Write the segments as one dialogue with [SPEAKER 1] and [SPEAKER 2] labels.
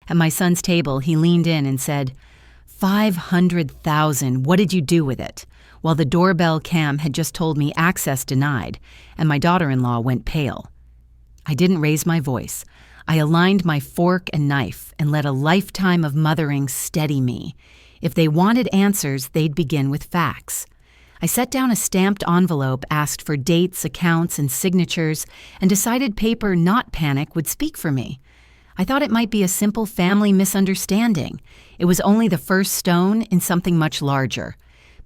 [SPEAKER 1] At my son's table, he leaned in and said, $500,000, what did you do with it? While the doorbell cam had just told me access denied, and my daughter-in-law went pale. I didn't raise my voice. I aligned my fork and knife and let a lifetime of mothering steady me. If they wanted answers, they'd begin with facts. I set down a stamped envelope, asked for dates, accounts, and signatures, and decided paper, not panic, would speak for me. I thought it might be a simple family misunderstanding. It was only the first stone in something much larger.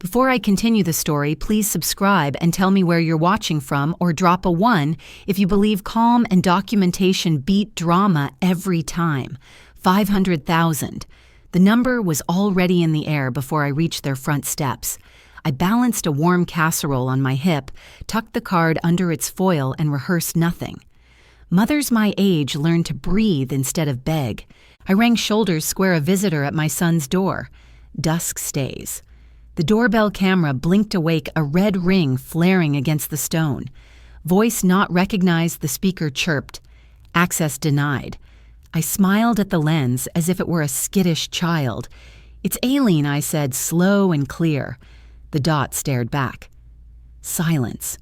[SPEAKER 1] Before I continue the story, please subscribe and tell me where you're watching from, or drop a 1 if you believe calm and documentation beat drama every time. 500,000. The number was already in the air before I reached their front steps. I balanced a warm casserole on my hip, tucked the card under its foil, and rehearsed nothing. Mothers my age learn to breathe instead of beg. I rang shoulders square a visitor at my son's door. Dusk stays. The doorbell camera blinked awake, a red ring flaring against the stone. Voice not recognized, the speaker chirped. Access denied. I smiled at the lens as if it were a skittish child. It's Aileen, I said, slow and clear. The dot stared back. Silence.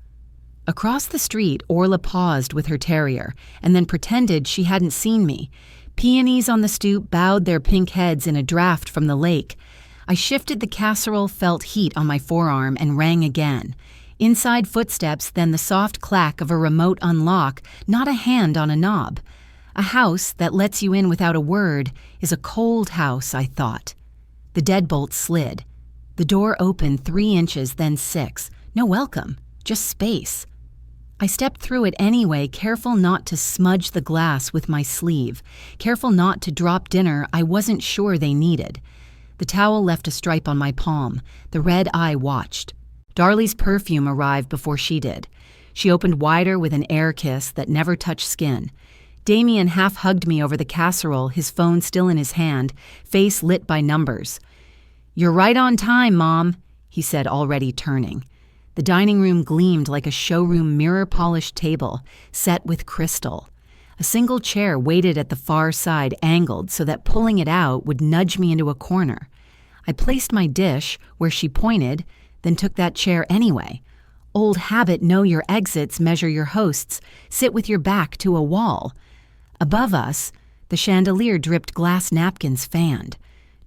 [SPEAKER 1] Across the street, Orla paused with her terrier, and then pretended she hadn't seen me. Peonies on the stoop bowed their pink heads in a draft from the lake. I shifted the casserole, felt heat on my forearm, and rang again. Inside footsteps, then the soft clack of a remote unlock, not a hand on a knob. A house that lets you in without a word is a cold house, I thought. The deadbolt slid. The door opened 3 inches, then 6. No welcome, just space. I stepped through it anyway, careful not to smudge the glass with my sleeve, careful not to drop dinner I wasn't sure they needed. The towel left a stripe on my palm. The red eye watched. Darlie's perfume arrived before she did. She opened wider with an air kiss that never touched skin. Damien half-hugged me over the casserole, his phone still in his hand, face lit by numbers. "You're right on time, Mom," he said, already turning. The dining room gleamed like a showroom mirror-polished table, set with crystal. A single chair waited at the far side, angled so that pulling it out would nudge me into a corner. I placed my dish where she pointed, then took that chair anyway. Old habit, know your exits, measure your hosts, sit with your back to a wall. Above us, the chandelier dripped glass napkins fanned.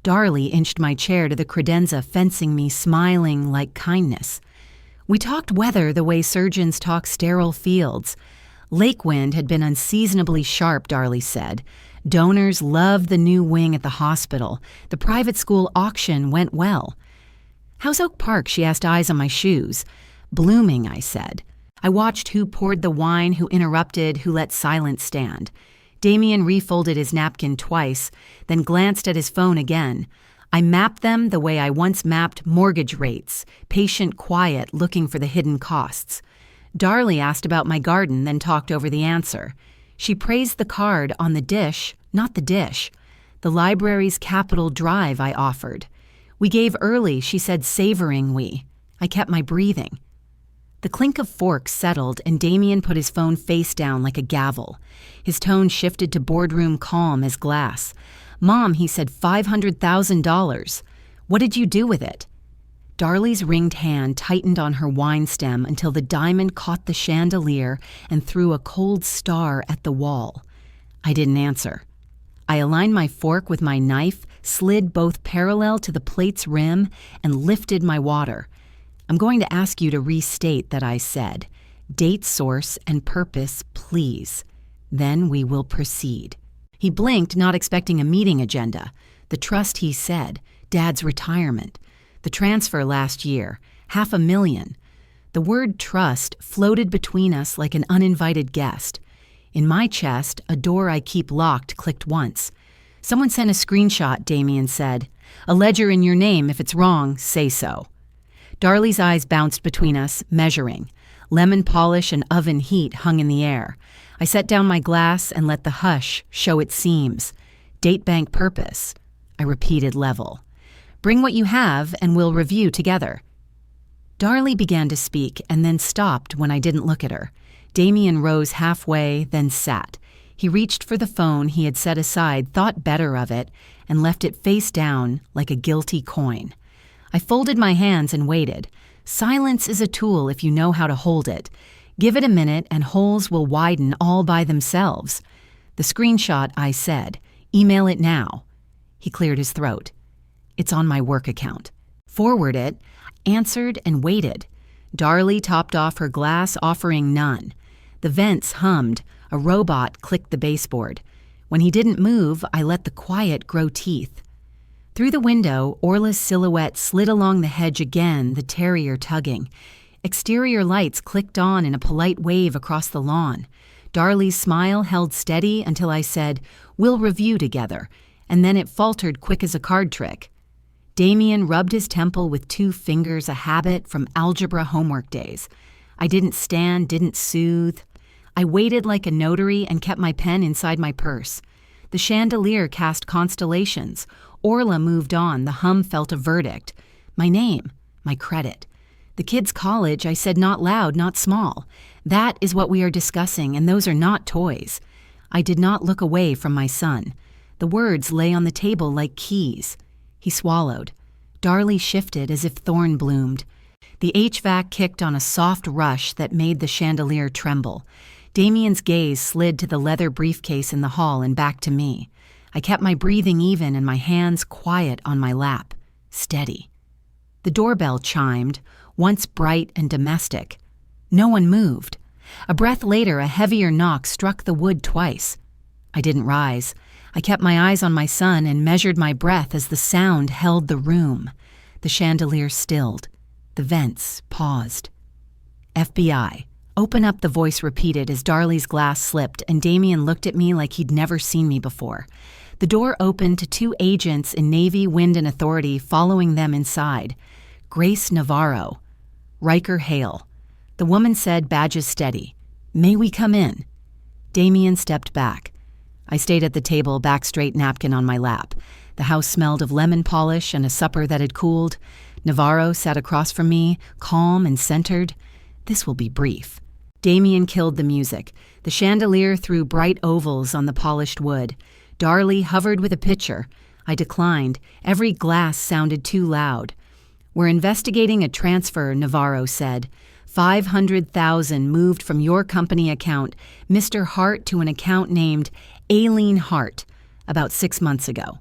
[SPEAKER 1] Darlie inched my chair to the credenza, fencing me, smiling like kindness. We talked weather the way surgeons talk sterile fields. Lake wind had been unseasonably sharp, Darlie said. Donors loved the new wing at the hospital. The private school auction went well. "How's Oak Park?" she asked, eyes on my shoes. "Blooming," I said. I watched who poured the wine, who interrupted, who let silence stand. Damien refolded his napkin twice, then glanced at his phone again. I mapped them the way I once mapped mortgage rates, patient quiet, looking for the hidden costs. Darlie asked about my garden, then talked over the answer. She praised the card on the dish, not the dish. The library's Capitol Drive, I offered. "We gave early," she said, savoring we. I kept my breathing. The clink of forks settled, and Damien put his phone face down like a gavel. His tone shifted to boardroom calm as glass. "Mom," he said, $500,000. What did you do with it?" Darlie's ringed hand tightened on her wine stem until the diamond caught the chandelier and threw a cold star at the wall. I didn't answer. I aligned my fork with my knife, slid both parallel to the plate's rim, and lifted my water. "I'm going to ask you to restate that," I said. "Date, source, and purpose, please. Then we will proceed." He blinked, not expecting a meeting agenda. The trust, he said. Dad's retirement. The transfer last year. $500,000. The word trust floated between us like an uninvited guest. In my chest, a door I keep locked clicked once. "Someone sent a screenshot," Damien said. "A ledger in your name. If it's wrong, say so." Darlie's eyes bounced between us, measuring. Lemon polish and oven heat hung in the air. I set down my glass and let the hush show its seams. "Date bank purpose." I repeated level. "Bring what you have and we'll review together." Darlie began to speak and then stopped when I didn't look at her. Damien rose halfway, then sat. He reached for the phone he had set aside, thought better of it, and left it face down like a guilty coin. I folded my hands and waited. Silence is a tool if you know how to hold it. Give it a minute and holes will widen all by themselves. The screenshot, I said. Email it now. He cleared his throat. It's on my work account. Forward it. Answered and waited. Darlie topped off her glass, offering none. The vents hummed. A robot clicked the baseboard. When he didn't move, I let the quiet grow teeth. Through the window, Orla's silhouette slid along the hedge again, the terrier tugging. Exterior lights clicked on in a polite wave across the lawn. Darlie's smile held steady until I said, "We'll review together," and then it faltered quick as a card trick. Damien rubbed his temple with 2 fingers, a habit from algebra homework days. I didn't stand, didn't soothe. I waited like a notary and kept my pen inside my purse. The chandelier cast constellations. Orla moved on. The hum felt a verdict. My name, my credit. The kid's college, I said not loud, not small. That is what we are discussing, and those are not toys. I did not look away from my son. The words lay on the table like keys. He swallowed. Darlie shifted as if thorn bloomed. The HVAC kicked on a soft rush that made the chandelier tremble. Damien's gaze slid to the leather briefcase in the hall and back to me. I kept my breathing even and my hands quiet on my lap, steady. The doorbell chimed, once bright and domestic. No one moved. A breath later, a heavier knock struck the wood twice. I didn't rise. I kept my eyes on my son and measured my breath as the sound held the room. The chandelier stilled. The vents paused. FBI. Open up, the voice repeated as Darlie's glass slipped, and Damien looked at me like he'd never seen me before. The door opened to 2 agents in Navy, Wind, and Authority following them inside. Grace Navarro. Riker Hale. The woman said, badges steady. May we come in? Damien stepped back. I stayed at the table, back straight, napkin on my lap. The house smelled of lemon polish and a supper that had cooled. Navarro sat across from me, calm and centered. This will be brief. Damien killed the music. The chandelier threw bright ovals on the polished wood. Darlie hovered with a pitcher. I declined. Every glass sounded too loud. We're investigating a transfer, Navarro said. 500,000 moved from your company account, Mr. Hart, to an account named Aileen Hart, about 6 months ago.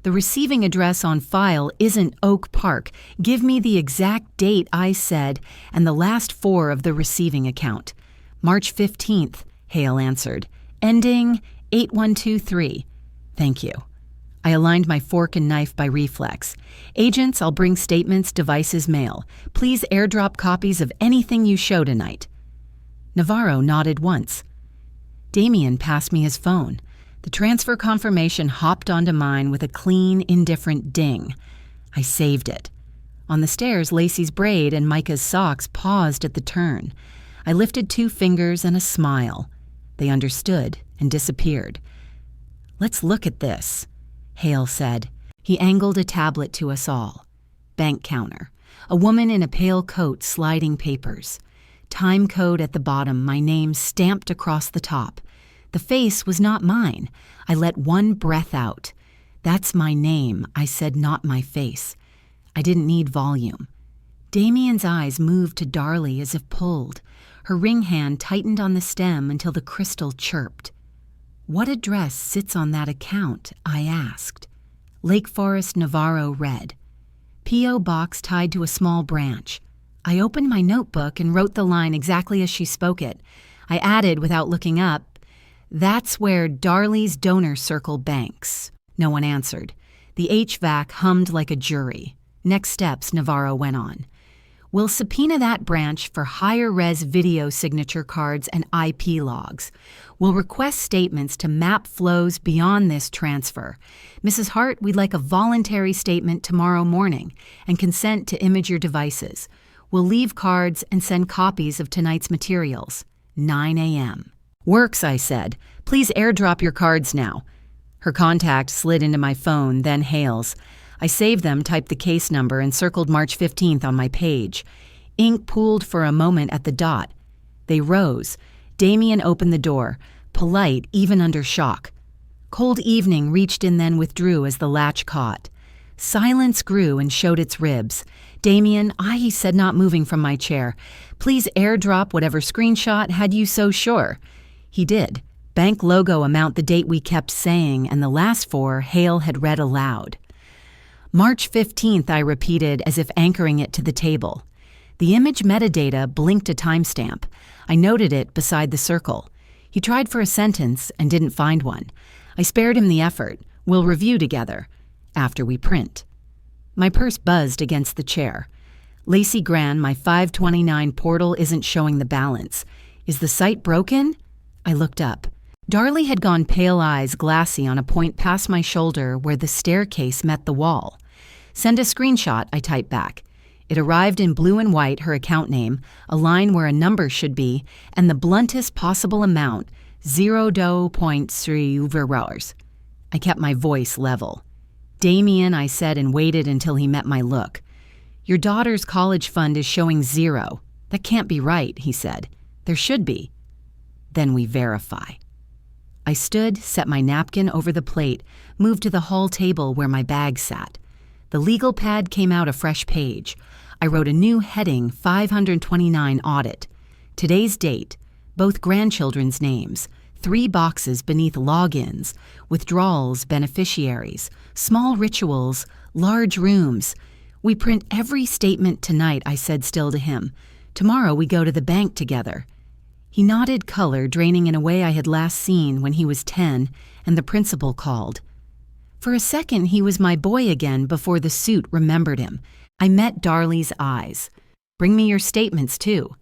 [SPEAKER 1] The receiving address on file isn't Oak Park. Give me the exact date, I said, and the last 4 of the receiving account. March 15th, Hale answered. Ending 8123. Thank you. I aligned my fork and knife by reflex. Agents, I'll bring statements, devices, mail. Please airdrop copies of anything you show tonight. Navarro nodded once. Damien passed me his phone. The transfer confirmation hopped onto mine with a clean, indifferent ding. I saved it. On the stairs, Lacey's braid and Micah's socks paused at the turn. I lifted 2 fingers and a smile. They understood and disappeared. Let's look at this, Hale said. He angled a tablet to us all. Bank counter. A woman in a pale coat sliding papers. Time code at the bottom, my name stamped across the top. The face was not mine. I let one breath out. That's my name, I said, not my face. I didn't need volume. Damien's eyes moved to Darlie as if pulled. Her ring hand tightened on the stem until the crystal chirped. What address sits on that account? I asked. Lake Forest, Navarro read. P.O. box tied to a small branch. I opened my notebook and wrote the line exactly as she spoke it. I added, without looking up, that's where Darlie's donor circle banks. No one answered. The HVAC hummed like a jury. Next steps, Navarro went on. We'll subpoena that branch for higher-res video signature cards and IP logs. We'll request statements to map flows beyond this transfer. Mrs. Hart, we'd like a voluntary statement tomorrow morning and consent to image your devices. We'll leave cards and send copies of tonight's materials. 9 a.m. Works, I said. Please airdrop your cards now. Her contact slid into my phone, then Hale's. I saved them, typed the case number, and circled March 15th on my page. Ink pooled for a moment at the dot. They rose. Damien opened the door. polite even under shock. Cold evening reached in then withdrew as the latch caught. Silence grew and showed its ribs. "Damien," I said, not moving from my chair, "please airdrop whatever screenshot had you so sure." He did. Bank logo amount, the date we kept saying, and the last four Hale had read aloud. "March 15th, I repeated as if anchoring it to the table. The image metadata blinked a timestamp. I noted it beside the circle. He tried for a sentence and didn't find one. I spared him the effort. "We'll review together after we print." My purse buzzed against the chair. "Lacey Gran, my 529 portal isn't showing the balance. Is the site broken?" I looked up. Darlie had gone, pale eyes glassy, on a point past my shoulder where the staircase met the wall. "Send a screenshot," I typed back. It arrived in blue and white, her account name, a line where a number should be, and the bluntest possible amount, 0.3 I kept my voice level. "Damien," I said, and waited until he met my look. "Your daughter's college fund is showing 0. That can't be right," he said. "There should be." "Then we verify." I stood, set my napkin over the plate, moved to the hall table where my bag sat. The legal pad came out a fresh page. I wrote a new heading, 529 audit. Today's date, both grandchildren's names, 3 boxes beneath logins, withdrawals, beneficiaries, small rituals, large rooms. "We print every statement tonight," I said still to him. "Tomorrow we go to the bank together." He nodded, color draining in a way I had last seen when he was 10 and the principal called. For a second he was my boy again before the suit remembered him. I met Darlie's eyes. "Bring me your statements too."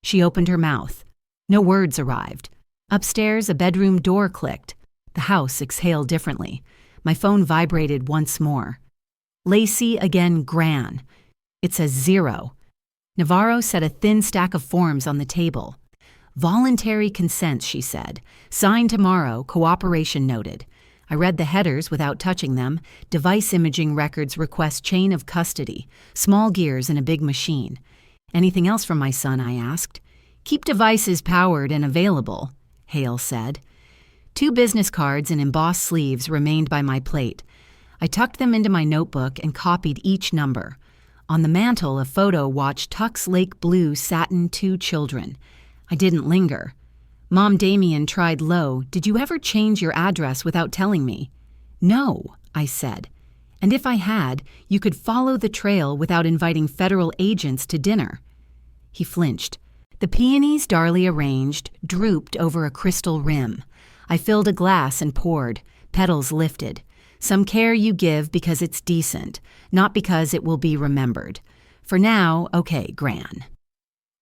[SPEAKER 1] She opened her mouth. No words arrived. Upstairs, a bedroom door clicked. The house exhaled differently. My phone vibrated once more. "Lacey again, Gran." It says 0. Navarro set a thin stack of forms on the table. "Voluntary consents," she said. "Sign tomorrow, cooperation noted." I read the headers without touching them. "Device imaging records request chain of custody. Small gears in a big machine." "Anything else from my son?" I asked. "Keep devices powered and available," Hale said. 2 business cards in embossed sleeves remained by my plate. I tucked them into my notebook and copied each number. On the mantel, a photo watched Tux Lake Blue satin 2 children. I didn't linger. "Mom, Damien tried low. Did you ever change your address without telling me?" "No," I said. "And if I had, you could follow the trail without inviting federal agents to dinner." He flinched. The peonies Darlie arranged drooped over a crystal rim. I filled a glass and poured. Petals lifted. "Some care you give because it's decent, not because it will be remembered. For now, okay, Gran."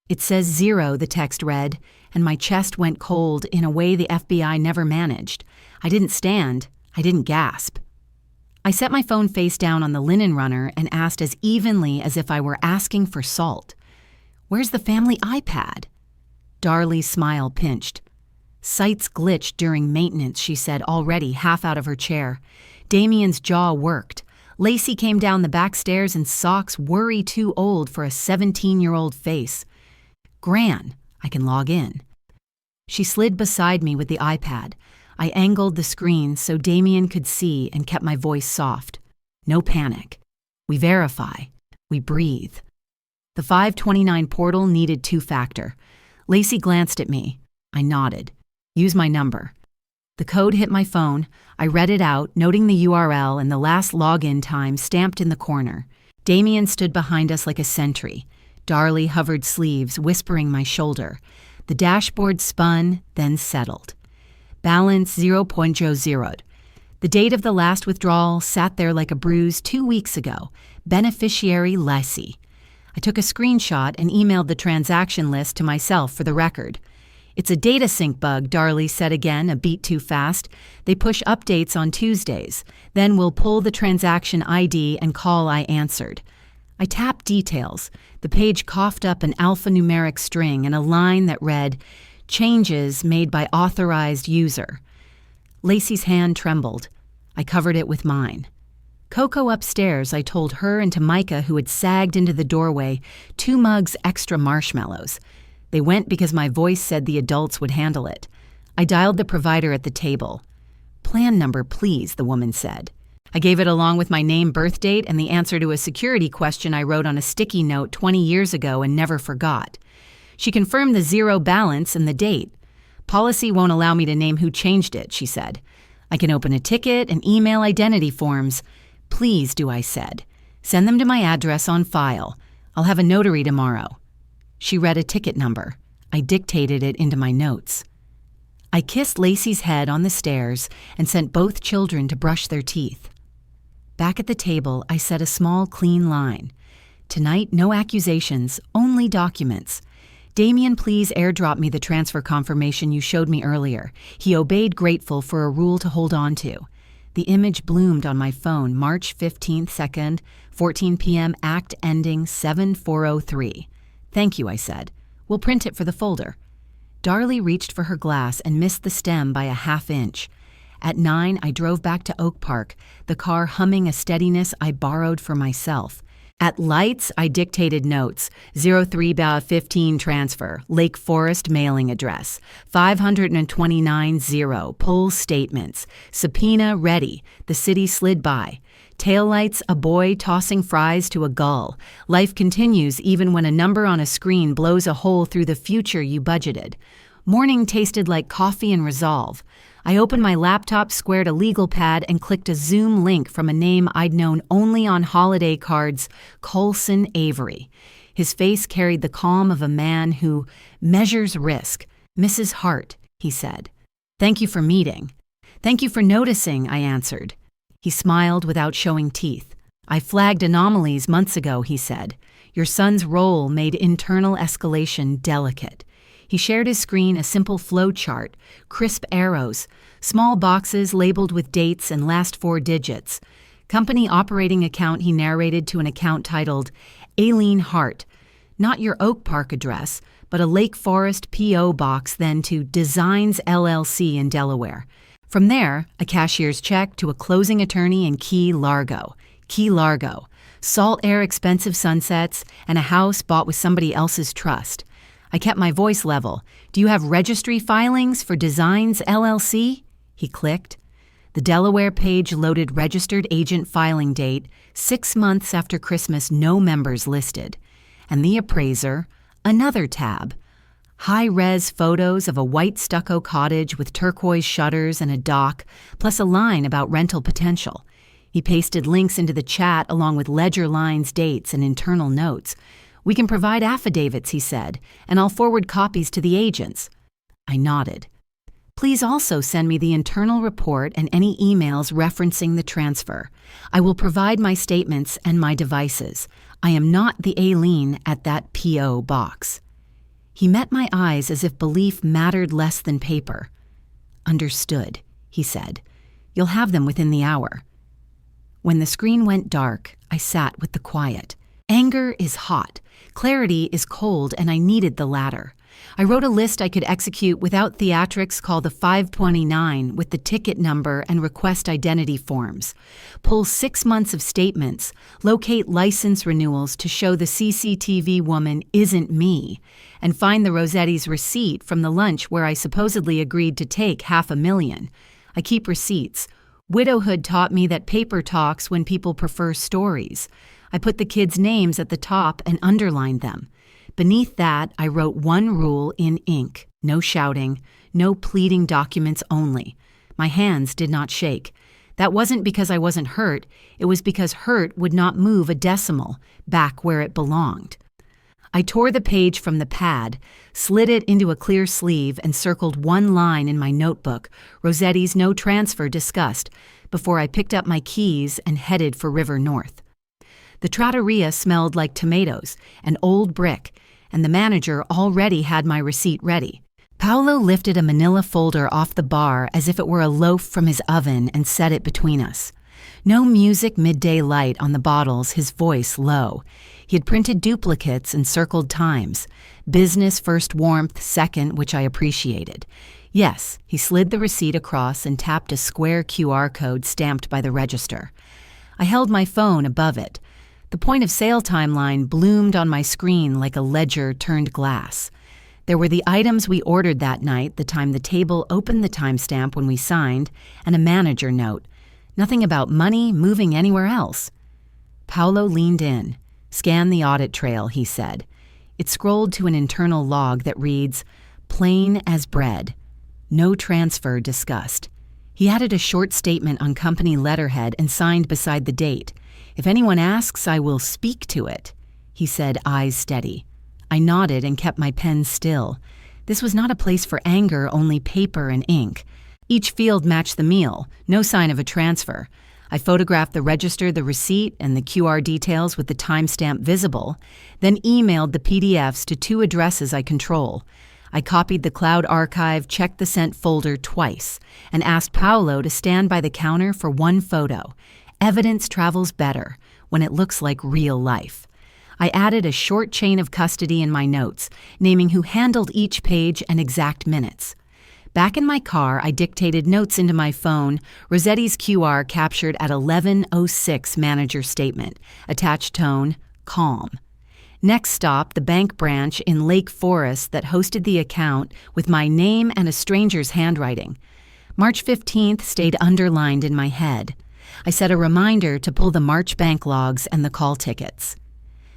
[SPEAKER 1] "It says 0, the text read, and my chest went cold in a way the FBI never managed. I didn't stand. I didn't gasp. I set my phone face down on the linen runner and asked as evenly as if I were asking for salt, "Where's the family iPad?" Darlie's smile pinched. "Sites glitched during maintenance," she said, already half out of her chair. Damien's jaw worked. "Lacey came down the back stairs in socks worry too old for a 17-year-old face. Gran, I can log in." She slid beside me with the iPad. I angled the screen so Damien could see and kept my voice soft. "No panic. We verify. We breathe." The 529 portal needed 2-factor. Lacey glanced at me. I nodded. "Use my number." The code hit my phone. I read it out, noting the URL and the last login time stamped in the corner. Damien stood behind us like a sentry. Darlie hovered sleeves, whispering my shoulder. The dashboard spun, then settled. Balance 0.00. The date of the last withdrawal sat there like a bruise 2 weeks ago. Beneficiary Lacey. I took a screenshot and emailed the transaction list to myself for the record. "It's a data sync bug," Darlie said again, a beat too fast. "They push updates on Tuesdays. Then we'll pull the transaction ID and call I answered." I tapped details. The page coughed up an alphanumeric string and a line that read, "Changes made by authorized user." Lacey's hand trembled. I covered it with mine. Coco upstairs, I told her and to Micah, who had sagged into the doorway, 2 mugs extra marshmallows. They went because my voice said the adults would handle it. I dialed the provider at the table. "Plan number, please," the woman said. I gave it along with my name, birth date, and the answer to a security question I wrote on a sticky note 20 years ago and never forgot. She confirmed the zero balance and the date. "Policy won't allow me to name who changed it," she said. "I can open a ticket and email identity forms." "Please do," I said. "Send them to my address on file. I'll have a notary tomorrow." She read a ticket number. I dictated it into my notes. I kissed Lacey's head on the stairs and sent both children to brush their teeth. Back at the table, I said a small, clean line. "Tonight, no accusations, only documents. Damien, please airdrop me the transfer confirmation you showed me earlier." He obeyed, grateful for a rule to hold on to. The image bloomed on my phone, March 15th, 2nd, 14 p.m., act ending 7403. "Thank you," I said. "We'll print it for the folder." Darlie reached for her glass and missed the stem by a half-inch. At 9, I drove back to Oak Park, the car humming a steadiness I borrowed for myself. At lights, I dictated notes. 03/15 transfer, Lake Forest mailing address. 529-0, pull statements. Subpoena ready. The city slid by. Taillights, a boy tossing fries to a gull. Life continues even when a number on a screen blows a hole through the future you budgeted. Morning tasted like coffee and resolve. I opened my laptop, squared a legal pad, and clicked a Zoom link from a name I'd known only on holiday cards, Colson Avery. His face carried the calm of a man who measures risk. "Mrs. Hart," he said. "Thank you for meeting." "Thank you for noticing," I answered. He smiled without showing teeth. "I flagged anomalies months ago," he said. "Your son's role made internal escalation delicate." He shared his screen, a simple flow chart, crisp arrows, small boxes labeled with dates and last 4 digits. Company operating account, he narrated to an account titled Aileen Hart. Not your Oak Park address, but a Lake Forest P.O. box, then to Designs LLC in Delaware. From there, a cashier's check to a closing attorney in Key Largo. Key Largo. Salt air expensive sunsets and a house bought with somebody else's trust. I kept my voice level. "Do you have registry filings for Designs LLC?" He clicked. The Delaware page loaded registered agent filing date, 6 months after Christmas, no members listed. And the appraiser, another tab. High-res photos of a white stucco cottage with turquoise shutters and a dock, plus a line about rental potential. He pasted links into the chat along with ledger lines, dates, and internal notes. "We can provide affidavits," he said, "and I'll forward copies to the agents." I nodded. "Please also send me the internal report and any emails referencing the transfer. I will provide my statements and my devices. I am not the Aileen at that P.O. box." He met my eyes as if belief mattered less than paper. "Understood," he said. "You'll have them within the hour." When the screen went dark, I sat with the quiet. Anger is hot. Clarity is cold, and I needed the latter. I wrote a list I could execute without theatrics, call the 529 with the ticket number and request identity forms. Pull 6 months of statements, locate license renewals to show the CCTV woman isn't me, and find the Rossetti's receipt from the lunch where I supposedly agreed to take $500,000. I keep receipts. Widowhood taught me that paper talks when people prefer stories. I put the kids' names at the top and underlined them. Beneath that, I wrote one rule in ink: no shouting, no pleading documents only. My hands did not shake. That wasn't because I wasn't hurt. It was because hurt would not move a decimal back where it belonged. I tore the page from the pad, slid it into a clear sleeve, and circled one line in my notebook, Rossetti's no transfer discussed, before I picked up my keys and headed for River North. The trattoria smelled like tomatoes, an old brick, and the manager already had my receipt ready. Paolo lifted a manila folder off the bar as if it were a loaf from his oven and set it between us. No music, midday light on the bottles, his voice low. He had printed duplicates and circled times. Business first, warmth second, which I appreciated. Yes, he slid the receipt across and tapped a square QR code stamped by the register. I held my phone above it. The point of sale timeline bloomed on my screen like a ledger turned glass. There were the items we ordered that night, the time the table opened the timestamp when we signed, and a manager note. Nothing about money moving anywhere else. Paolo leaned in. "Scan the audit trail," he said. It scrolled to an internal log that reads, "Plain as bread. No transfer discussed." He added a short statement on company letterhead and signed beside the date. "If anyone asks, I will speak to it," he said, eyes steady. I nodded and kept my pen still. This was not a place for anger, only paper and ink. Each field matched the meal, no sign of a transfer. I photographed the register, the receipt, and the QR details with the timestamp visible, then emailed the PDFs to 2 addresses I control. I copied the cloud archive, checked the sent folder twice, and asked Paolo to stand by the counter for 1 photo. Evidence travels better when it looks like real life. I added a short chain of custody in my notes, naming who handled each page and exact minutes. Back in my car, I dictated notes into my phone, Rossetti's QR captured at 11:06 manager statement, attached tone, calm. Next stop, the bank branch in Lake Forest that hosted the account with my name and a stranger's handwriting. March 15th stayed underlined in my head. I set a reminder to pull the March bank logs and the call tickets.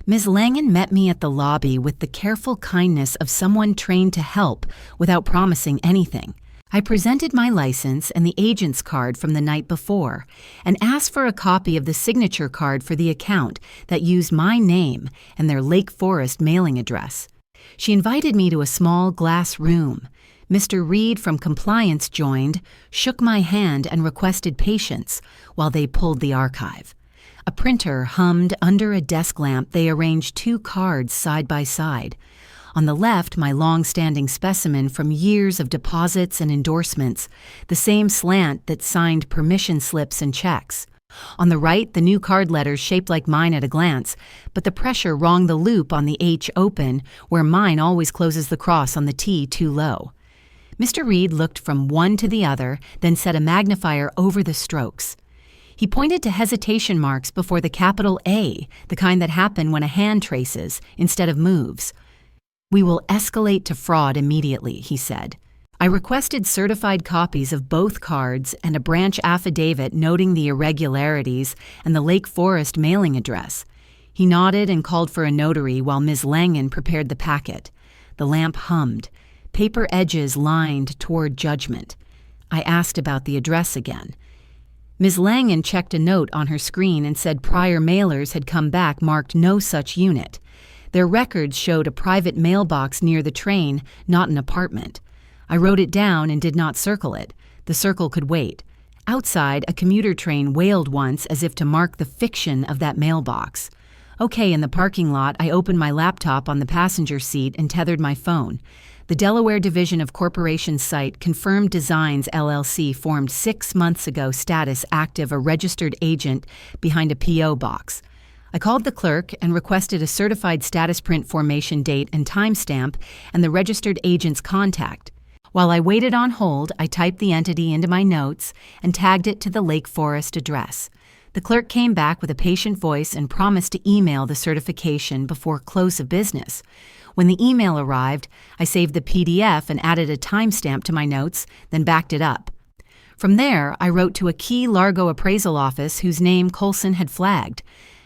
[SPEAKER 1] Ms. Langen met me at the lobby with the careful kindness of someone trained to help without promising anything. I presented my license and the agent's card from the night before and asked for a copy of the signature card for the account that used my name and their Lake Forest mailing address. She invited me to a small glass room. Mr. Reed from compliance joined, shook my hand, and requested patience while they pulled the archive. A printer hummed under a desk lamp. They arranged 2 cards side by side. On the left, my long-standing specimen from years of deposits and endorsements, the same slant that signed permission slips and checks. On the right, the new card letters shaped like mine at a glance, but the pressure wronged the loop on the H open, where mine always closes the cross on the T too low. Mr. Reed looked from one to the other, then set a magnifier over the strokes. He pointed to hesitation marks before the capital A, the kind that happen when a hand traces instead of moves. "We will escalate to fraud immediately," he said. I requested certified copies of both cards and a branch affidavit noting the irregularities and the Lake Forest mailing address. He nodded and called for a notary while Ms. Langen prepared the packet. The lamp hummed. Paper edges lined toward judgment. I asked about the address again. Ms. Langen checked a note on her screen and said prior mailers had come back marked no such unit. Their records showed a private mailbox near the train, not an apartment. I wrote it down and did not circle it. The circle could wait. Outside, a commuter train wailed once as if to mark the fiction of that mailbox. Okay, in the parking lot, I opened my laptop on the passenger seat and tethered my phone. The Delaware Division of Corporation Site Confirmed Designs LLC formed 6 months ago, status active, a registered agent behind a P.O. box. I called the clerk and requested a certified status print formation date and timestamp and the registered agent's contact. While I waited on hold, I typed the entity into my notes and tagged it to the Lake Forest address. The clerk came back with a patient voice and promised to email the certification before close of business. When the email arrived, I saved the PDF and added a timestamp to my notes, then backed it up. From there, I wrote to a Key Largo appraisal office whose name Colson had flagged.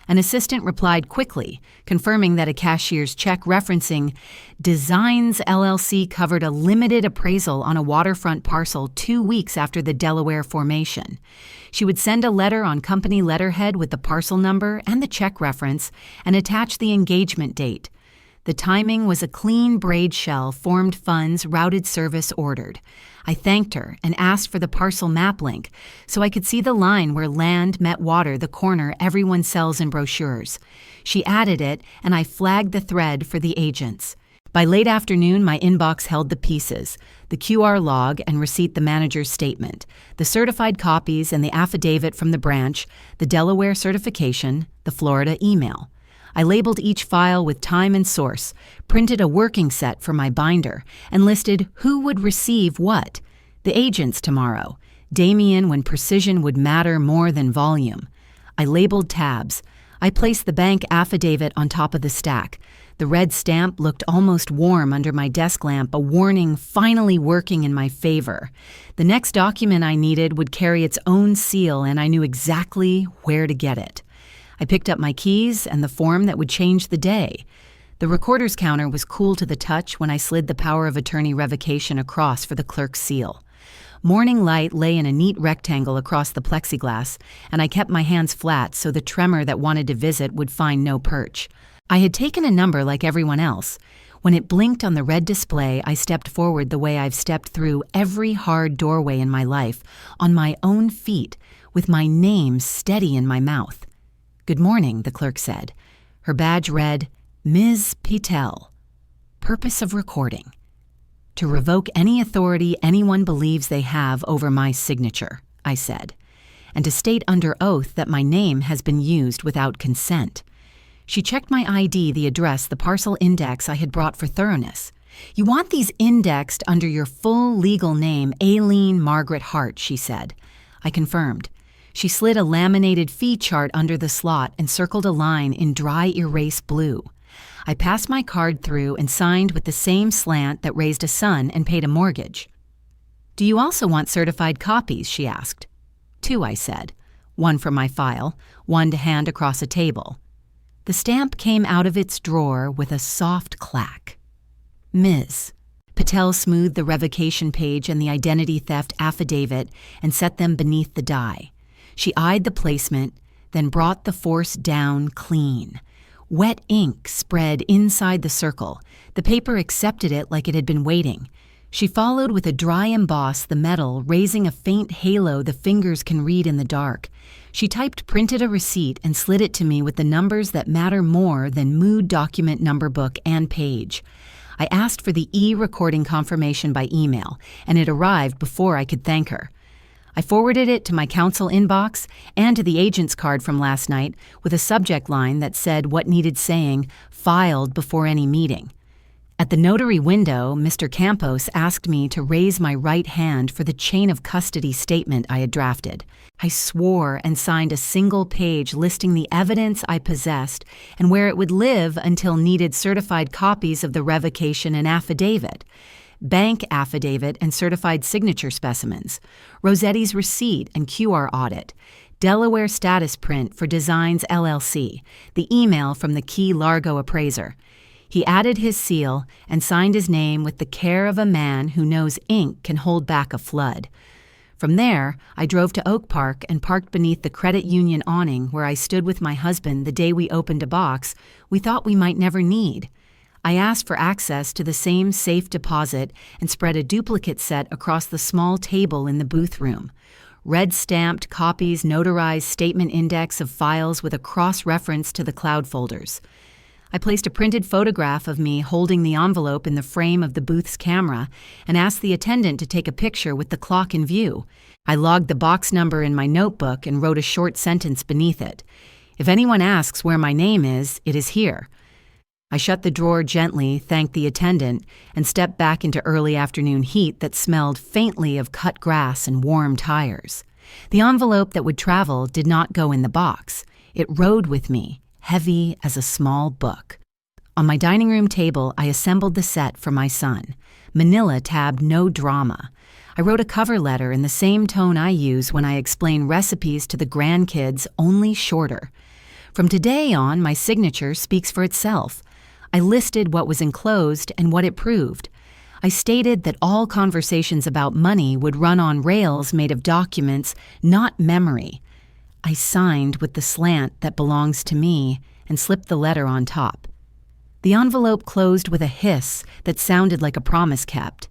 [SPEAKER 1] An assistant replied quickly, confirming that a cashier's check referencing Designs LLC covered a limited appraisal on a waterfront parcel 2 weeks after the Delaware formation. She would send a letter on company letterhead with the parcel number and the check reference and attach the engagement date. The timing was a clean braid shell, formed funds, routed service ordered. I thanked her and asked for the parcel map link so I could see the line where land met water, the corner everyone sells in brochures. She added it, and I flagged the thread for the agents. By late afternoon, my inbox held the pieces, the QR log and receipt the manager's statement, the certified copies and the affidavit from the branch, the Delaware certification, the Florida email. I labeled each file with time and source, printed a working set for my binder, and listed who would receive what. The agents tomorrow. Damien when precision would matter more than volume. I labeled tabs. I placed the bank affidavit on top of the stack. The red stamp looked almost warm under my desk lamp, a warning finally working in my favor. The next document I needed would carry its own seal, and I knew exactly where to get it. I picked up my keys and the form that would change the day. The recorder's counter was cool to the touch when I slid the power of attorney revocation across for the clerk's seal. Morning light lay in a neat rectangle across the plexiglass, and I kept my hands flat so the tremor that wanted to visit would find no perch. I had taken a number like everyone else. When it blinked on the red display, I stepped forward the way I've stepped through every hard doorway in my life, on my own feet, with my name steady in my mouth. "Good morning," the clerk said. Her badge read, "Ms. Patel. Purpose of recording: to revoke any authority anyone believes they have over my signature," I said, "and to state under oath that my name has been used without consent." She checked my ID, the address, the parcel index I had brought for thoroughness. "You want these indexed under your full legal name, Aileen Margaret Hart," she said. I confirmed. She slid a laminated fee chart under the slot and circled a line in dry erase blue. I passed my card through and signed with the same slant that raised a son and paid a mortgage. "Do you also want certified copies?" she asked. "Two," I said. "One for my file, one to hand across a table." The stamp came out of its drawer with a soft clack. "Ms." Patel smoothed the revocation page and the identity theft affidavit and set them beneath the die. She eyed the placement, then brought the force down clean. Wet ink spread inside the circle. The paper accepted it like it had been waiting. She followed with a dry emboss the metal, raising a faint halo the fingers can read in the dark. She printed a receipt and slid it to me with the numbers that matter more than mood document number book and page. I asked for the e-recording confirmation by email, and it arrived before I could thank her. I forwarded it to my counsel inbox and to the agent's card from last night with a subject line that said what needed saying, "filed before any meeting." At the notary window, Mr. Campos asked me to raise my right hand for the chain of custody statement I had drafted. I swore and signed a single page listing the evidence I possessed and where it would live until needed certified copies of the revocation and affidavit, bank affidavit and certified signature specimens, Rossetti's receipt and QR audit, Delaware status print for Designs LLC, the email from the Key Largo appraiser. He added his seal and signed his name with the care of a man who knows ink can hold back a flood. From there, I drove to Oak Park and parked beneath the credit union awning where I stood with my husband the day we opened a box we thought we might never need. I asked for access to the same safe deposit and spread a duplicate set across the small table in the booth room. Red-stamped copies notarized statement index of files with a cross-reference to the cloud folders. I placed a printed photograph of me holding the envelope in the frame of the booth's camera and asked the attendant to take a picture with the clock in view. I logged the box number in my notebook and wrote a short sentence beneath it. "If anyone asks where my name is, it is here." I shut the drawer gently, thanked the attendant, and stepped back into early afternoon heat that smelled faintly of cut grass and warm tires. The envelope that would travel did not go in the box. It rode with me, heavy as a small book. On my dining room table, I assembled the set for my son. Manila tabbed no drama. I wrote a cover letter in the same tone I use when I explain recipes to the grandkids, only shorter. From today on, my signature speaks for itself. I listed what was enclosed and what it proved. I stated that all conversations about money would run on rails made of documents, not memory. I signed with the slant that belongs to me and slipped the letter on top. The envelope closed with a hiss that sounded like a promise kept.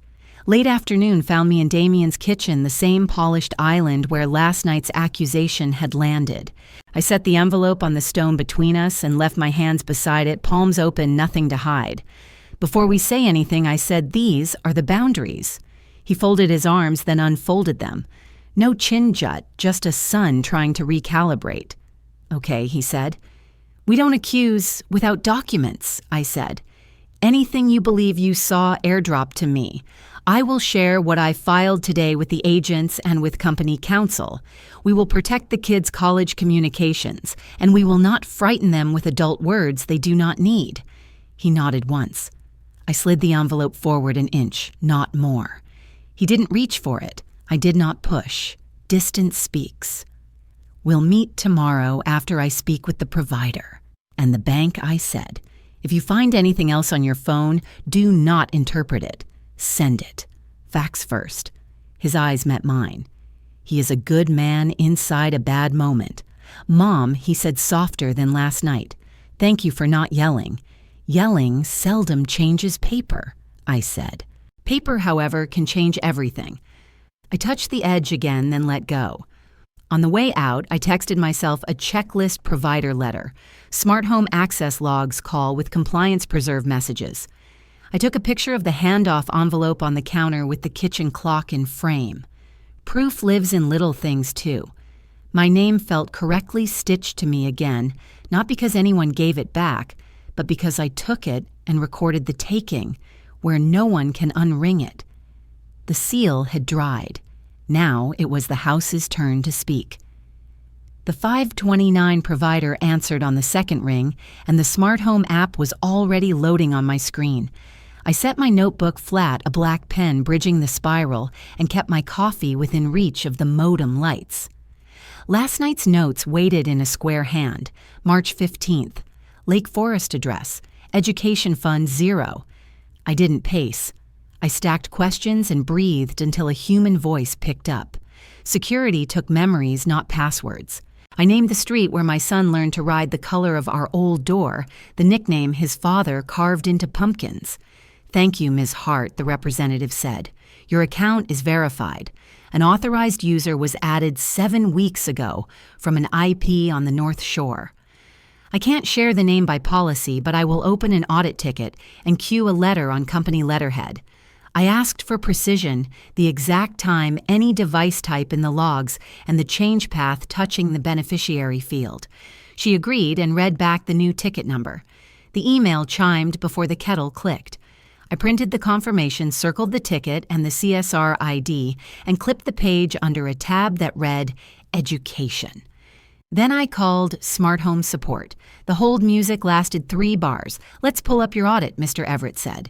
[SPEAKER 1] Late afternoon found me in Damien's kitchen, the same polished island where last night's accusation had landed. I set the envelope on the stone between us and left my hands beside it, palms open, nothing to hide. Before we say anything, I said, "These are the boundaries." He folded his arms, then unfolded them. No chin jut, just a sun trying to recalibrate. "Okay," he said. "We don't accuse without documents," I said. "Anything you believe you saw airdropped to me. I will share what I filed today with the agents and with company counsel. We will protect the kids' college communications, and we will not frighten them with adult words they do not need." He nodded once. I slid the envelope forward an inch, not more. He didn't reach for it. I did not push. Distance speaks. "We'll meet tomorrow after I speak with the provider." And the bank, I said, "If you find anything else on your phone, do not interpret it. Send it. Facts first." His eyes met mine. He is a good man inside a bad moment. "Mom," he said softer than last night, "thank you for not yelling." "Yelling seldom changes paper," I said. Paper, however, can change everything. I touched the edge again, then let go. On the way out, I texted myself a checklist provider letter, smart home access logs call with compliance preserve messages. I took a picture of the handoff envelope on the counter with the kitchen clock in frame. Proof lives in little things, too. My name felt correctly stitched to me again, not because anyone gave it back, but because I took it and recorded the taking, where no one can unring it. The seal had dried. Now it was the house's turn to speak. The 529 provider answered on the second ring, and the smart home app was already loading on my screen. I set my notebook flat, a black pen bridging the spiral, and kept my coffee within reach of the modem lights. Last night's notes waited in a square hand. March 15th. Lake Forest address. Education fund 0. I didn't pace. I stacked questions and breathed until a human voice picked up. Security took memories, not passwords. I named the street where my son learned to ride the color of our old door, the nickname his father carved into pumpkins. "Thank you, Ms. Hart," the representative said. "Your account is verified. An authorized user was added 7 weeks ago from an IP on the North Shore. I can't share the name by policy, but I will open an audit ticket and cue a letter on company letterhead. I asked for precision, the exact time, any device type in the logs, and the change path touching the beneficiary field. She agreed and read back the new ticket number. The email chimed before the kettle clicked. I printed the confirmation, circled the ticket and the CSR ID, and clipped the page under a tab that read, Education. Then I called Smart Home Support. The hold music lasted 3 bars. "Let's pull up your audit," Mr. Everett said.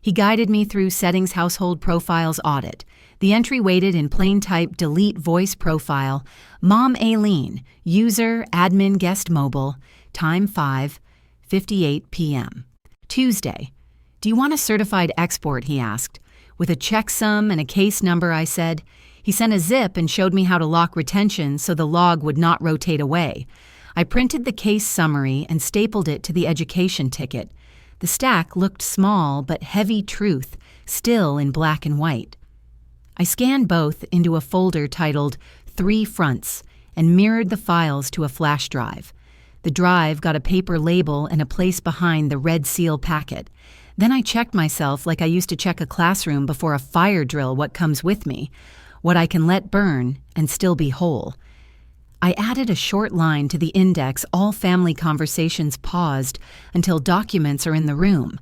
[SPEAKER 1] He guided me through Settings Household Profiles Audit. The entry waited in plain type Delete Voice Profile, Mom Aileen, User, Admin Guest Mobile, time 5:58 p.m. Tuesday. "Do you want a certified export?" he asked. "With a checksum and a case number," I said. He sent a zip and showed me how to lock retention so the log would not rotate away. I printed the case summary and stapled it to the education ticket. The stack looked small but heavy truth, still in black and white. I scanned both into a folder titled 3 Fronts and mirrored the files to a flash drive. The drive got a paper label and a place behind the red seal packet. Then I checked myself like I used to check a classroom before a fire drill what comes with me, what I can let burn and still be whole. I added a short line to the index all family conversations paused until documents are in the room.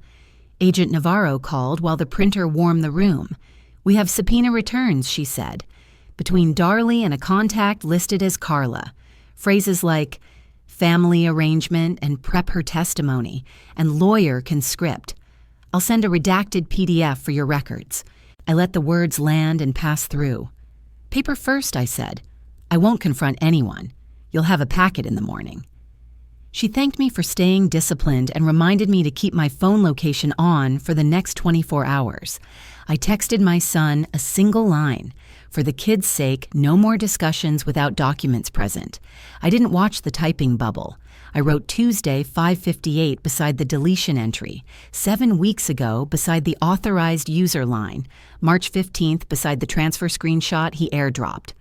[SPEAKER 1] Agent Navarro called while the printer warmed the room. "We have subpoena returns," she said. Between Darley and a contact listed as Carla. Phrases like family arrangement and prep her testimony and lawyer can script. "I'll send a redacted PDF for your records." I let the words land and pass through. "Paper first," I said. "I won't confront anyone. You'll have a packet in the morning." She thanked me for staying disciplined and reminded me to keep my phone location on for the next 24 hours. I texted my son a single line. For the kids' sake, no more discussions without documents present. I didn't watch the typing bubble. I wrote Tuesday 5:58 beside the deletion entry, 7 weeks ago beside the authorized user line, March 15th beside the transfer screenshot he airdropped.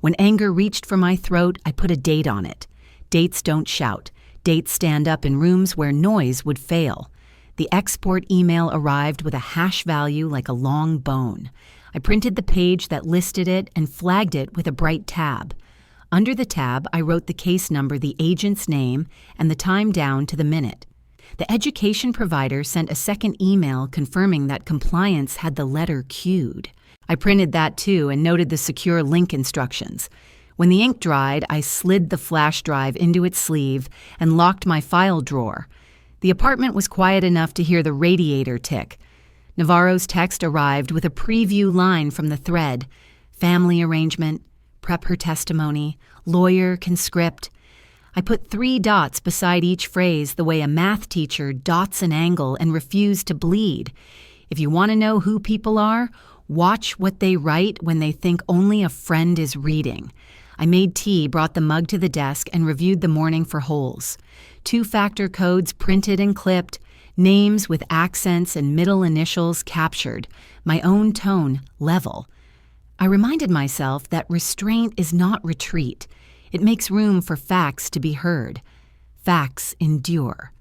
[SPEAKER 1] When anger reached for my throat, I put a date on it. Dates don't shout. Dates stand up in rooms where noise would fail. The export email arrived with a hash value like a long bone. I printed the page that listed it and flagged it with a bright tab. Under the tab, I wrote the case number, the agent's name, and the time down to the minute. The education provider sent a second email confirming that compliance had the letter Q'd. I printed that too and noted the secure link instructions. When the ink dried, I slid the flash drive into its sleeve and locked my file drawer. The apartment was quiet enough to hear the radiator tick. Navarro's text arrived with a preview line from the thread. Family arrangement, prep her testimony, lawyer can script. I put 3 dots beside each phrase the way a math teacher dots an angle and refused to bleed. If you want to know who people are, watch what they write when they think only a friend is reading. I made tea, brought the mug to the desk, and reviewed the morning for holes. 2-factor codes printed and clipped, names with accents and middle initials captured, my own tone level. I reminded myself that restraint is not retreat. It makes room for facts to be heard. Facts endure.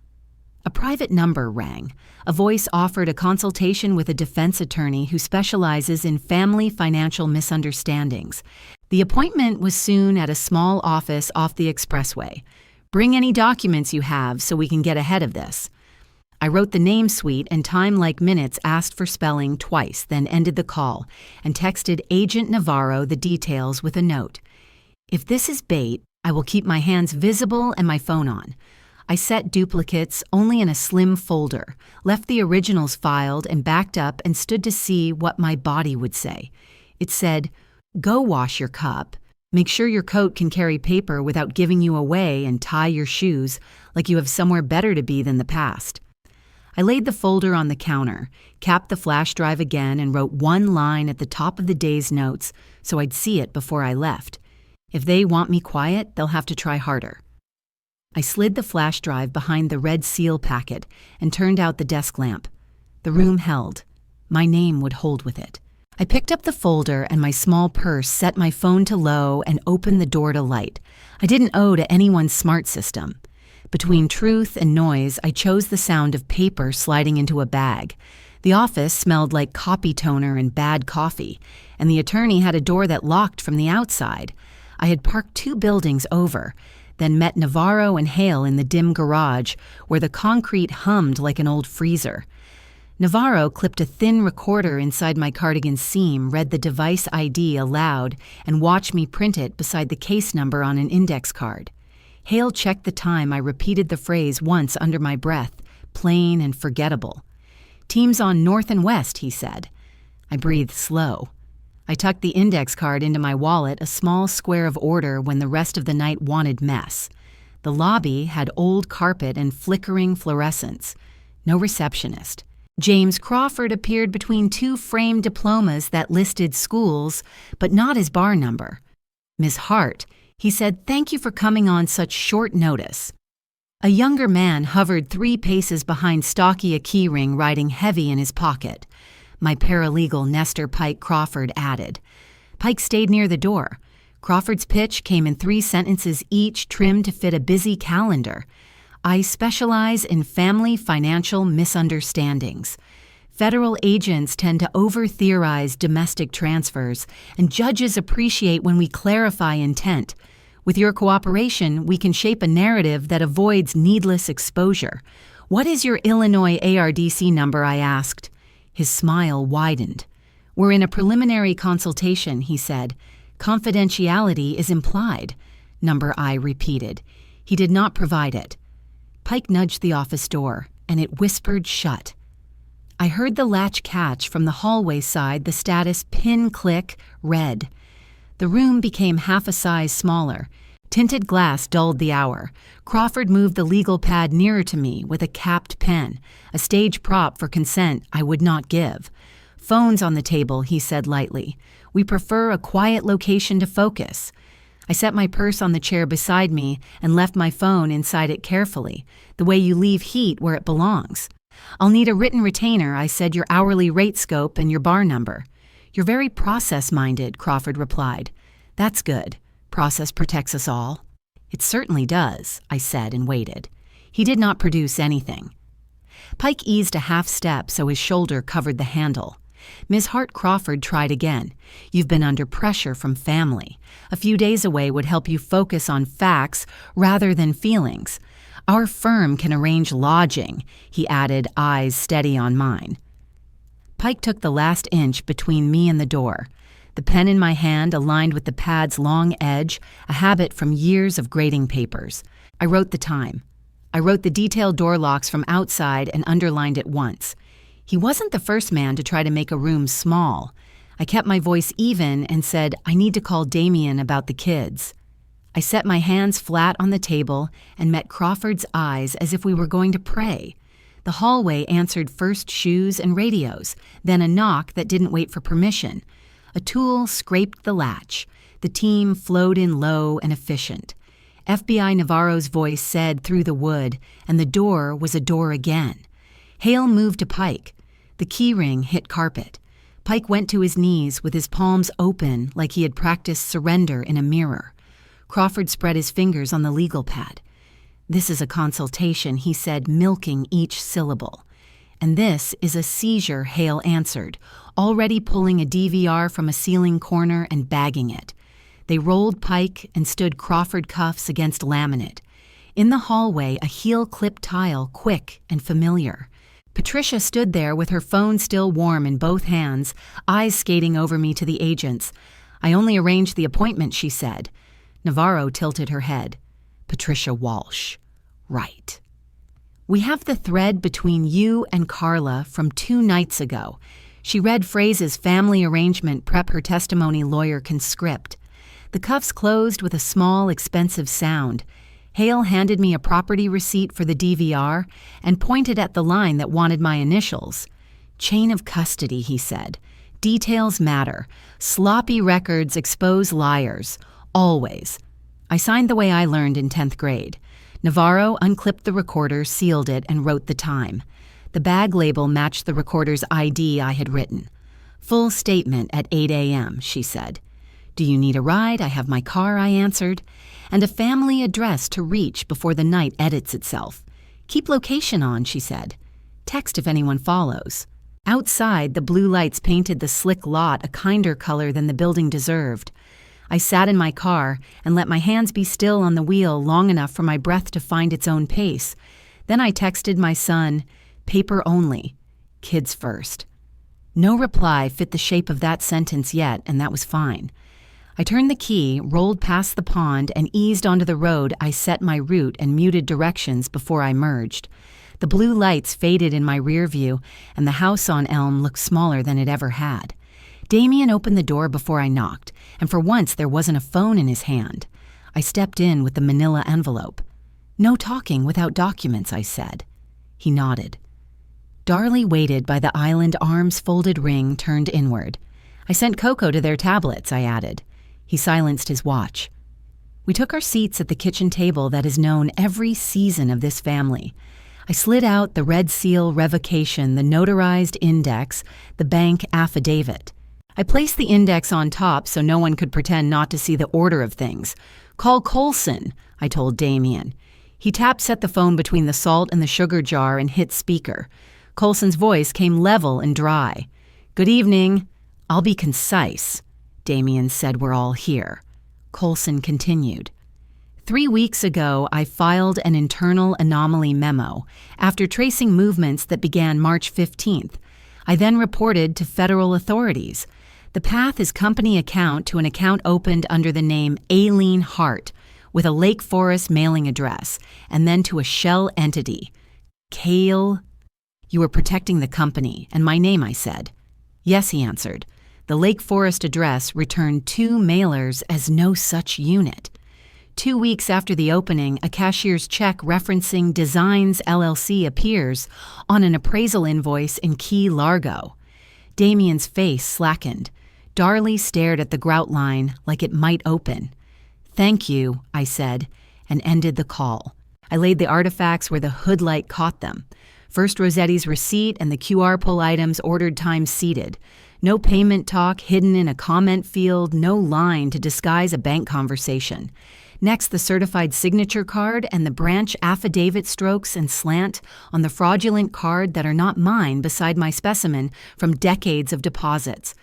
[SPEAKER 1] A private number rang. A voice offered a consultation with a defense attorney who specializes in family financial misunderstandings. The appointment was soon at a small office off the expressway. Bring any documents you have so we can get ahead of this. I wrote the name suite and time like minutes asked for spelling twice, then ended the call and texted Agent Navarro the details with a note. If this is bait, I will keep my hands visible and my phone on. I set duplicates only in a slim folder, left the originals filed and backed up and stood to see what my body would say. It said, "Go wash your cup. Make sure your coat can carry paper without giving you away and tie your shoes like you have somewhere better to be than the past." I laid the folder on the counter, capped the flash drive again and wrote 1 line at the top of the day's notes so I'd see it before I left. If they want me quiet, they'll have to try harder. I slid the flash drive behind the red seal packet and turned out the desk lamp. The room held. My name would hold with it. I picked up the folder and my small purse, set my phone to low, and opened the door to light. I didn't owe to anyone's smart system. Between truth and noise, I chose the sound of paper sliding into a bag. The office smelled like copy toner and bad coffee, and the attorney had a door that locked from the outside. I had parked 2 buildings over, then met Navarro and Hale in the dim garage where the concrete hummed like an old freezer. Navarro clipped a thin recorder inside my cardigan seam, read the device ID aloud, and watched me print it beside the case number on an index card. Hale checked the time. I repeated the phrase once under my breath, plain and forgettable. "Teams on north and west," he said. I breathed slow. I tucked the index card into my wallet, a small square of order when the rest of the night wanted mess. The lobby had old carpet and flickering fluorescents. No receptionist. James Crawford appeared between 2 framed diplomas that listed schools, but not his bar number. "Miss Hart," he said, "thank you for coming on such short notice." A younger man hovered 3 paces behind stocky a keyring riding heavy in his pocket. My paralegal, Nestor Pike Crawford, added. Pike stayed near the door. Crawford's pitch came in 3 sentences each, trimmed to fit a busy calendar. "I specialize in family financial misunderstandings. Federal agents tend to over-theorize domestic transfers, and judges appreciate when we clarify intent. With your cooperation, we can shape a narrative that avoids needless exposure. What is your Illinois ARDC number?" I asked. His smile widened. "We're in a preliminary consultation," he said. "Confidentiality is implied." "Number," I repeated. He did not provide it. Pike nudged the office door, and it whispered shut. I heard the latch catch from the hallway side, the status pin click red. The room became half a size smaller. Tinted glass dulled the hour. Crawford moved the legal pad nearer to me with a capped pen, a stage prop for consent I would not give. "Phone's on the table," he said lightly. "We prefer a quiet location to focus." I set my purse on the chair beside me and left my phone inside it carefully, the way you leave heat where it belongs. "I'll need a written retainer," I said, "your hourly rate scope and your bar number." "You're very process-minded," Crawford replied. "That's good. Process protects us all." "It certainly does," I said and waited. He did not produce anything. Pike eased a half step so his shoulder covered the handle. Ms. Hart Crawford tried again. "You've been under pressure from family. A few days away would help you focus on facts rather than feelings. Our firm can arrange lodging," he added, eyes steady on mine. Pike took the last inch between me and the door. The pen in my hand aligned with the pad's long edge, a habit from years of grading papers. I wrote the time. I wrote the detailed door locks from outside and underlined it once. He wasn't the first man to try to make a room small. I kept my voice even and said, "I need to call Damien about the kids." I set my hands flat on the table and met Crawford's eyes as if we were going to pray. The hallway answered first shoes and radios, then a knock that didn't wait for permission. A tool scraped the latch. The team flowed in low and efficient. FBI Navarro's voice said through the wood, and the door was a door again. Hale moved to Pike. The key ring hit carpet. Pike went to his knees with his palms open like he had practiced surrender in a mirror. Crawford spread his fingers on the legal pad. "This is a consultation," he said, milking each syllable. "And this is a seizure," Hale answered, already pulling a DVR from a ceiling corner and bagging it. They rolled Pike and stood Crawford cuffs against laminate. In the hallway, a heel-clipped tile, quick and familiar. Patricia stood there with her phone still warm in both hands, eyes skating over me to the agents. "I only arranged the appointment," she said. Navarro tilted her head. "Patricia Walsh. Right. We have the thread between you and Carla from 2 nights ago." She read phrases family arrangement prep her testimony lawyer can script. The cuffs closed with a small, expensive sound. Hale handed me a property receipt for the DVR and pointed at the line that wanted my initials. "Chain of custody," he said. "Details matter. Sloppy records expose liars. Always." I signed the way I learned in 10th grade. Navarro unclipped the recorder, sealed it, and wrote the time. The bag label matched the recorder's ID I had written. "Full statement at 8 a.m., she said. "Do you need a ride? I have my car," I answered. "And a family address to reach before the night edits itself." "Keep location on," she said. "Text if anyone follows." Outside, the blue lights painted the slick lot a kinder color than the building deserved. I sat in my car and let my hands be still on the wheel long enough for my breath to find its own pace. Then I texted my son, "Paper only. Kids first." No reply fit the shape of that sentence yet, and that was fine. I turned the key, rolled past the pond, and eased onto the road. I set my route and muted directions before I merged. The blue lights faded in my rear view, and the house on Elm looked smaller than it ever had. Damien opened the door before I knocked, and for once there wasn't a phone in his hand. I stepped in with the manila envelope. "No talking without documents," I said. He nodded. Darley waited by the island, arms folded, ring turned inward. "I sent Coco to their tablets," I added. He silenced his watch. We took our seats at the kitchen table that has known every season of this family. I slid out the red seal revocation, the notarized index, the bank affidavit. I placed the index on top so no one could pretend not to see the order of things. "Call Colson," I told Damien. He tap-set the phone between the salt and the sugar jar and hit speaker. Colson's voice came level and dry. "Good evening. I'll be concise." Damien said, "We're all here." Colson continued. 3 weeks ago, I filed an internal anomaly memo after tracing movements that began March 15th. I then reported to federal authorities. The path is company account to an account opened under the name Aileen Hart with a Lake Forest mailing address, and then to a shell entity. Cale. "You were protecting the company, and my name," I said. "Yes," he answered. The Lake Forest address returned 2 mailers as no such unit. 2 weeks after the opening, a cashier's check referencing Designs LLC appears on an appraisal invoice in Key Largo. Damien's face slackened. Darley stared at the grout line like it might open. "Thank you," I said, and ended the call. I laid the artifacts where the hood light caught them. First Rossetti's receipt and the QR pull items ordered time seated. No payment talk hidden in a comment field, no line to disguise a bank conversation. Next, the certified signature card and the branch affidavit strokes and slant on the fraudulent card that are not mine beside my specimen from decades of deposits.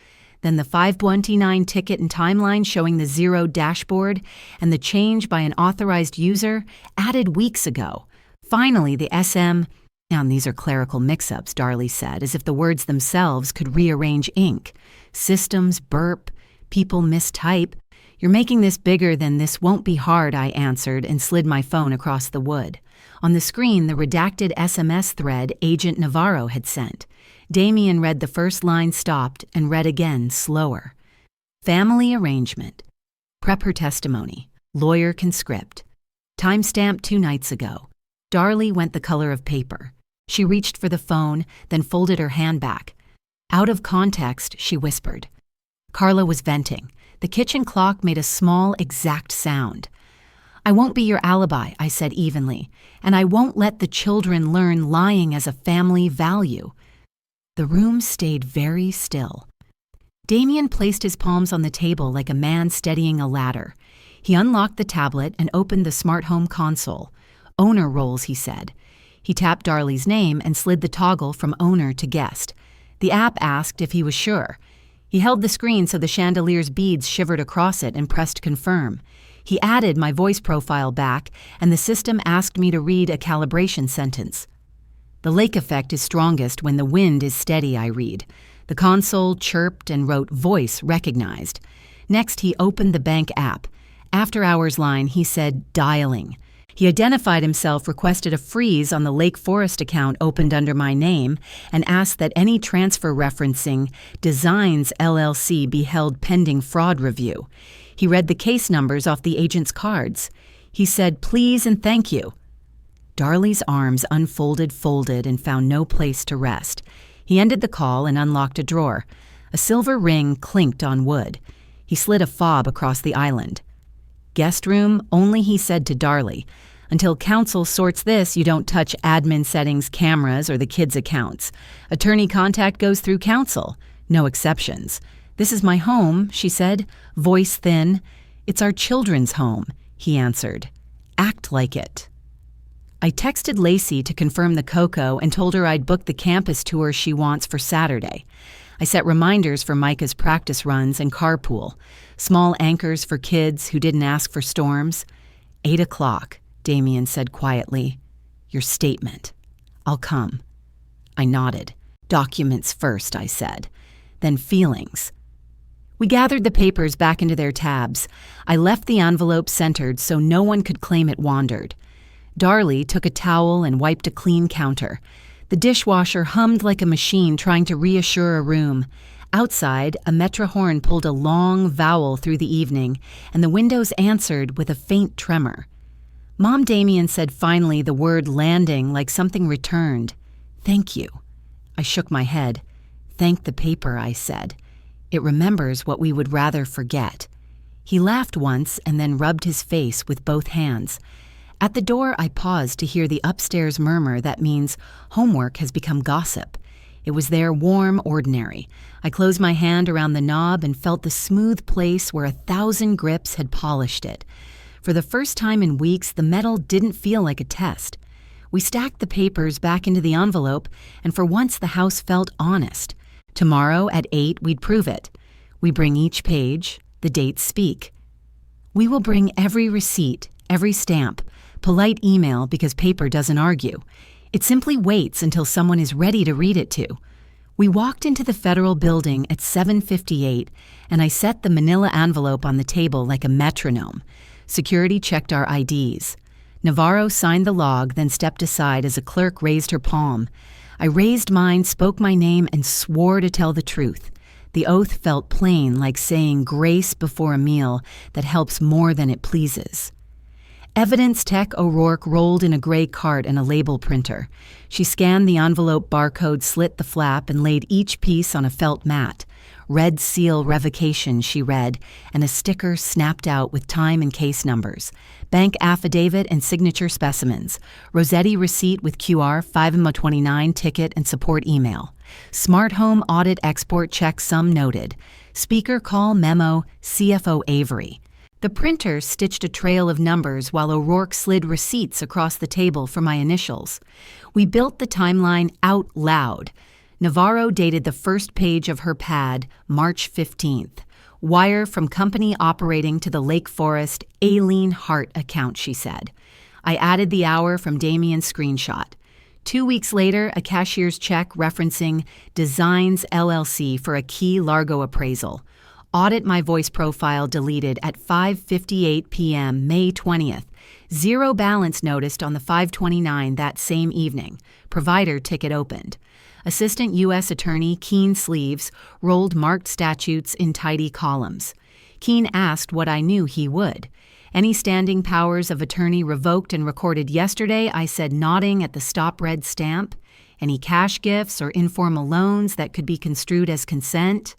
[SPEAKER 1] Then the 529 ticket and timeline showing the zero dashboard and the change by an authorized user added weeks ago. Finally, the SM, and these are clerical mix-ups, Darley said, as if the words themselves could rearrange ink. Systems, burp, people mistype. You're making this bigger than this won't be hard, I answered and slid my phone across the wood. On the screen, the redacted SMS thread Agent Navarro had sent. Damien read the first line, stopped, and read again, slower. Family arrangement. Prep her testimony. Lawyer conscript. Timestamp 2 nights ago. Darley went the color of paper. She reached for the phone, then folded her hand back. Out of context, she whispered. Carla was venting. The kitchen clock made a small, exact sound. I won't be your alibi, I said evenly, and I won't let the children learn lying as a family value. The room stayed very still. Damien placed his palms on the table like a man steadying a ladder. He unlocked the tablet and opened the smart home console. Owner roles, he said. He tapped Darley's name and slid the toggle from owner to guest. The app asked if he was sure. He held the screen so the chandelier's beads shivered across it and pressed confirm. He added my voice profile back, and the system asked me to read a calibration sentence. The lake effect is strongest when the wind is steady, I read. The console chirped and wrote voice recognized. Next, he opened the bank app. After hours line, he said dialing. He identified himself, requested a freeze on the Lake Forest account opened under my name, and asked that any transfer referencing Designs LLC be held pending fraud review. He read the case numbers off the agent's cards. He said, please and thank you. Darley's arms unfolded, folded, and found no place to rest. He ended the call and unlocked a drawer. A silver ring clinked on wood. He slid a fob across the island. Guest room, only, he said to Darley. Until counsel sorts this, you don't touch admin settings, cameras, or the kids' accounts. Attorney contact goes through counsel. No exceptions. This is my home, she said, voice thin. It's our children's home, he answered. Act like it. I texted Lacey to confirm the cocoa and told her I'd booked the campus tour she wants for Saturday. I set reminders for Micah's practice runs and carpool, small anchors for kids who didn't ask for storms. 8 o'clock, Damien said quietly. Your statement. I'll come. I nodded. Documents first, I said. Then feelings. We gathered the papers back into their tabs. I left the envelope centered so no one could claim it wandered. Darley took a towel and wiped a clean counter. The dishwasher hummed like a machine trying to reassure a room. Outside, a Metro horn pulled a long vowel through the evening, and the windows answered with a faint tremor. Mom Damien said finally the word landing like something returned. Thank you. I shook my head. Thank the paper, I said. It remembers what we would rather forget. He laughed once and then rubbed his face with both hands. At the door, I paused to hear the upstairs murmur that means homework has become gossip. It was there, warm, ordinary. I closed my hand around the knob and felt the smooth place where 1,000 grips had polished it. For the first time in weeks, the metal didn't feel like a test. We stacked the papers back into the envelope, and for once the house felt honest. Tomorrow at 8, we'd prove it. We bring each page, the dates speak. We will bring every receipt, every stamp, polite email because paper doesn't argue. It simply waits until someone is ready to read it to. We walked into the federal building at 7:58, and I set the manila envelope on the table like a metronome. Security checked our IDs. Navarro signed the log, then stepped aside as a clerk raised her palm. I raised mine, spoke my name, and swore to tell the truth. The oath felt plain, like saying grace before a meal that helps more than it pleases. Evidence Tech O'Rourke rolled in a gray cart and a label printer. She scanned the envelope barcode, slit the flap, and laid each piece on a felt mat. Red seal revocation, she read, and a sticker snapped out with time and case numbers. Bank affidavit and signature specimens. Rossetti receipt with QR, 5/29 ticket and support email. Smart home audit export check sum noted. Speaker call memo, CFO Avery. The printer stitched a trail of numbers while O'Rourke slid receipts across the table for my initials. We built the timeline out loud. Navarro dated the first page of her pad, March 15th. Wire from company operating to the Lake Forest Aileen Hart account, she said. I added the hour from Damien's screenshot. 2 weeks later, a cashier's check referencing Designs LLC for a Key Largo appraisal. Audit my voice profile deleted at 5:58 p.m. May 20th. Zero balance noticed on the 529 that same evening. Provider ticket opened. Assistant U.S. Attorney Keen Sleeves rolled marked statutes in tidy columns. Keen asked what I knew he would. Any standing powers of attorney revoked and recorded yesterday, I said, nodding at the stop red stamp. Any cash gifts or informal loans that could be construed as consent?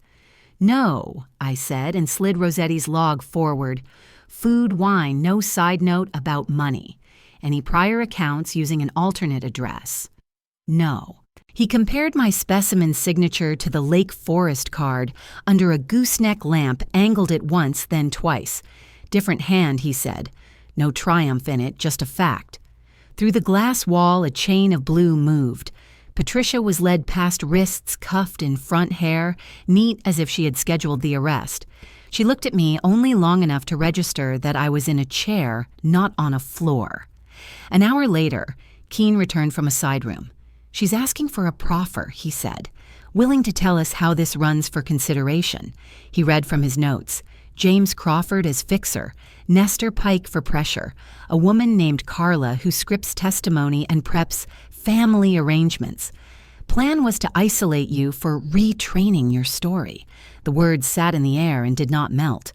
[SPEAKER 1] No, I said, and slid Rossetti's log forward. Food, wine, no side note about money. Any prior accounts using an alternate address? No. He compared my specimen signature to the Lake Forest card under a gooseneck lamp, angled it once, then twice. Different hand, he said. No triumph in it, just a fact. Through the glass wall, a chain of blue moved. Patricia was led past wrists cuffed in front hair, neat as if she had scheduled the arrest. She looked at me only long enough to register that I was in a chair, not on a floor. An hour later, Keen returned from a side room. She's asking for a proffer, he said, willing to tell us how this runs for consideration. He read from his notes. James Crawford as fixer, Nestor Pike for pressure, a woman named Carla who scripts testimony and preps family arrangements. Plan was to isolate you for retraining your story. The words sat in the air and did not melt.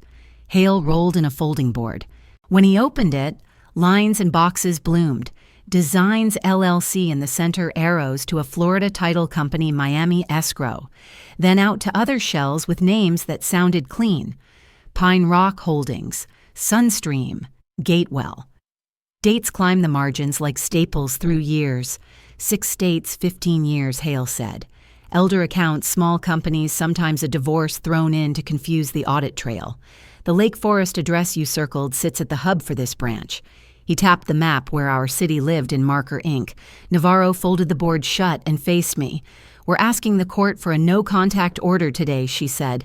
[SPEAKER 1] Hale rolled in a folding board. When he opened it, lines and boxes bloomed. Designs LLC in the center, arrows to a Florida title company, Miami escrow. Then out to other shells with names that sounded clean. Pine Rock Holdings, Sunstream, Gatewell. Dates climbed the margins like staples through years. 6 states, 15 years, Hale said. Elder accounts, small companies, sometimes a divorce thrown in to confuse the audit trail. The Lake Forest address you circled sits at the hub for this branch. He tapped the map where our city lived in marker ink. Navarro folded the board shut and faced me. We're asking the court for a no-contact order today, she said.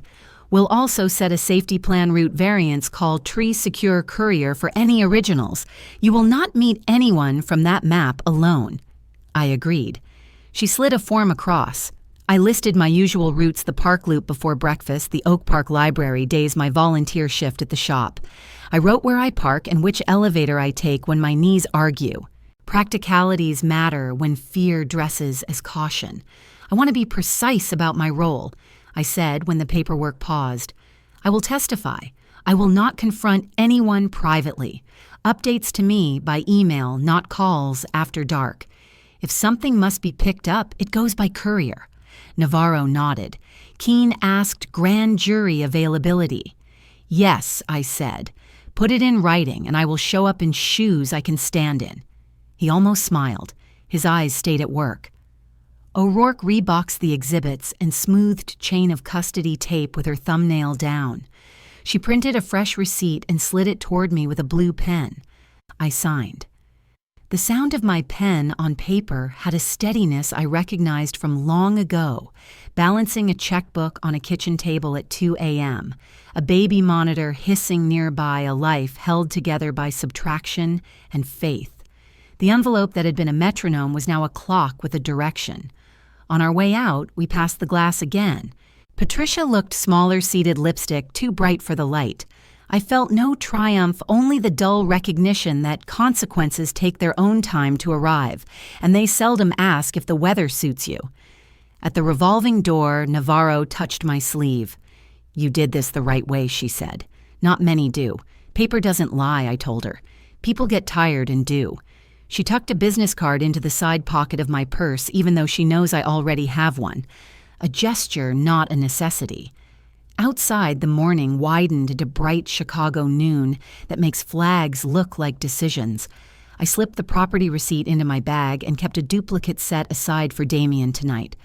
[SPEAKER 1] We'll also set a safety plan route variance called Tree Secure Courier for any originals. You will not meet anyone from that map alone. I agreed. She slid a form across. I listed my usual routes: the Park Loop before breakfast, the Oak Park Library, days my volunteer shift at the shop. I wrote where I park and which elevator I take when my knees argue. Practicalities matter when fear dresses as caution. I want to be precise about my role, I said when the paperwork paused. I will testify. I will not confront anyone privately. Updates to me by email, not calls after dark. If something must be picked up, it goes by courier. Navarro nodded. Keen asked grand jury availability. Yes, I said. Put it in writing, and I will show up in shoes I can stand in. He almost smiled. His eyes stayed at work. O'Rourke reboxed the exhibits and smoothed chain of custody tape with her thumbnail down. She printed a fresh receipt and slid it toward me with a blue pen. I signed. The sound of my pen on paper had a steadiness I recognized from long ago, balancing a checkbook on a kitchen table at 2 a.m., a baby monitor hissing nearby, a life held together by subtraction and faith. The envelope that had been a metronome was now a clock with a direction. On our way out, we passed the glass again. Patricia looked smaller-seeded lipstick, too bright for the light. I felt no triumph, only the dull recognition that consequences take their own time to arrive, and they seldom ask if the weather suits you. At the revolving door, Navarro touched my sleeve. You did this the right way, she said. Not many do. Paper doesn't lie, I told her. People get tired and do. She tucked a business card into the side pocket of my purse, even though she knows I already have one. A gesture, not a necessity. Outside, the morning widened into bright Chicago noon that makes flags look like decisions. I slipped the property receipt into my bag and kept a duplicate set aside for Damien tonight.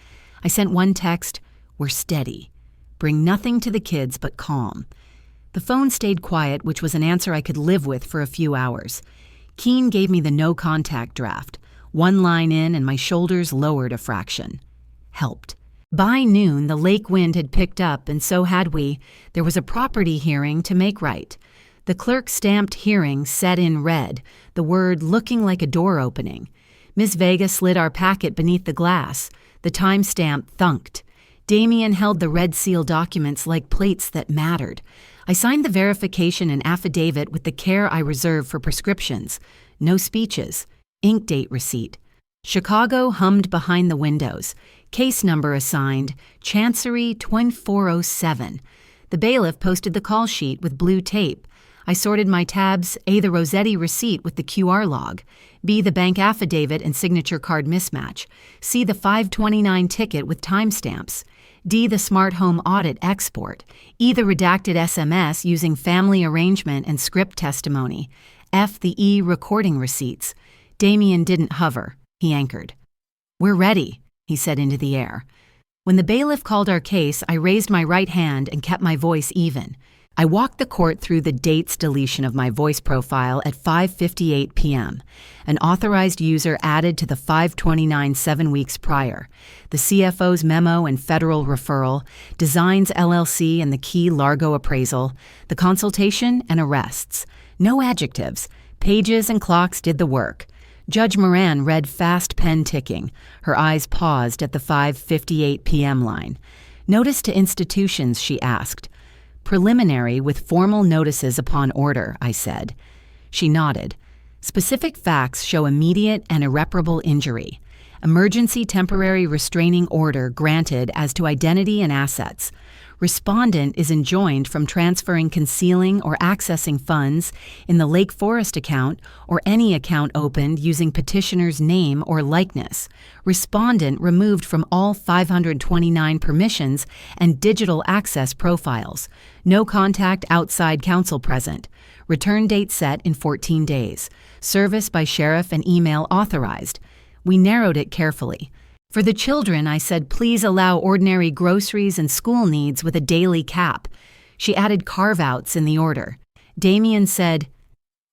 [SPEAKER 1] I sent one text, "We're steady. Bring nothing to the kids but calm." The phone stayed quiet, which was an answer I could live with for a few hours. Keen gave me the no-contact draft. One line in and my shoulders lowered a fraction. Helped. By noon, the lake wind had picked up, and so had we. There was a property hearing to make right. The clerk stamped hearing set in red, the word looking like a door opening. Miss Vega slid our packet beneath the glass. The timestamp thunked. Damien held the red seal documents like plates that mattered. I signed the verification and affidavit with the care I reserve for prescriptions. No speeches. Ink date receipt. Chicago hummed behind the windows. Case number assigned, Chancery 2407. The bailiff posted the call sheet with blue tape. I sorted my tabs: A, the Rossetti receipt with the QR log; B, the bank affidavit and signature card mismatch; C, the 529 ticket with timestamps; D, the smart home audit export; E, the redacted SMS using family arrangement and script testimony; F, the E, recording receipts. Damien didn't hover. He anchored. "We're ready," he said into the air. When the bailiff called our case, I raised my right hand and kept my voice even. I walked the court through the dates deletion of my voice profile at 5:58 p.m., an authorized user added to the 529 7 weeks prior, the CFO's memo and federal referral, Designs LLC and the Key Largo appraisal, the consultation and arrests. No adjectives. Pages and clocks did the work. Judge Moran read fast pen ticking. Her eyes paused at the 5:58 p.m. line. "Notice to institutions," she asked. "Preliminary with formal notices upon order," I said. She nodded. "Specific facts show immediate and irreparable injury. Emergency temporary restraining order granted as to identity and assets. Respondent is enjoined from transferring, concealing, or accessing funds in the Lake Forest account or any account opened using petitioner's name or likeness. Respondent removed from all 529 permissions and digital access profiles. No contact outside counsel present. Return date set in 14 days. Service by sheriff and email authorized." We narrowed it carefully. For the children, I said, "Please allow ordinary groceries and school needs with a daily cap." She added carve-outs in the order. Damien said,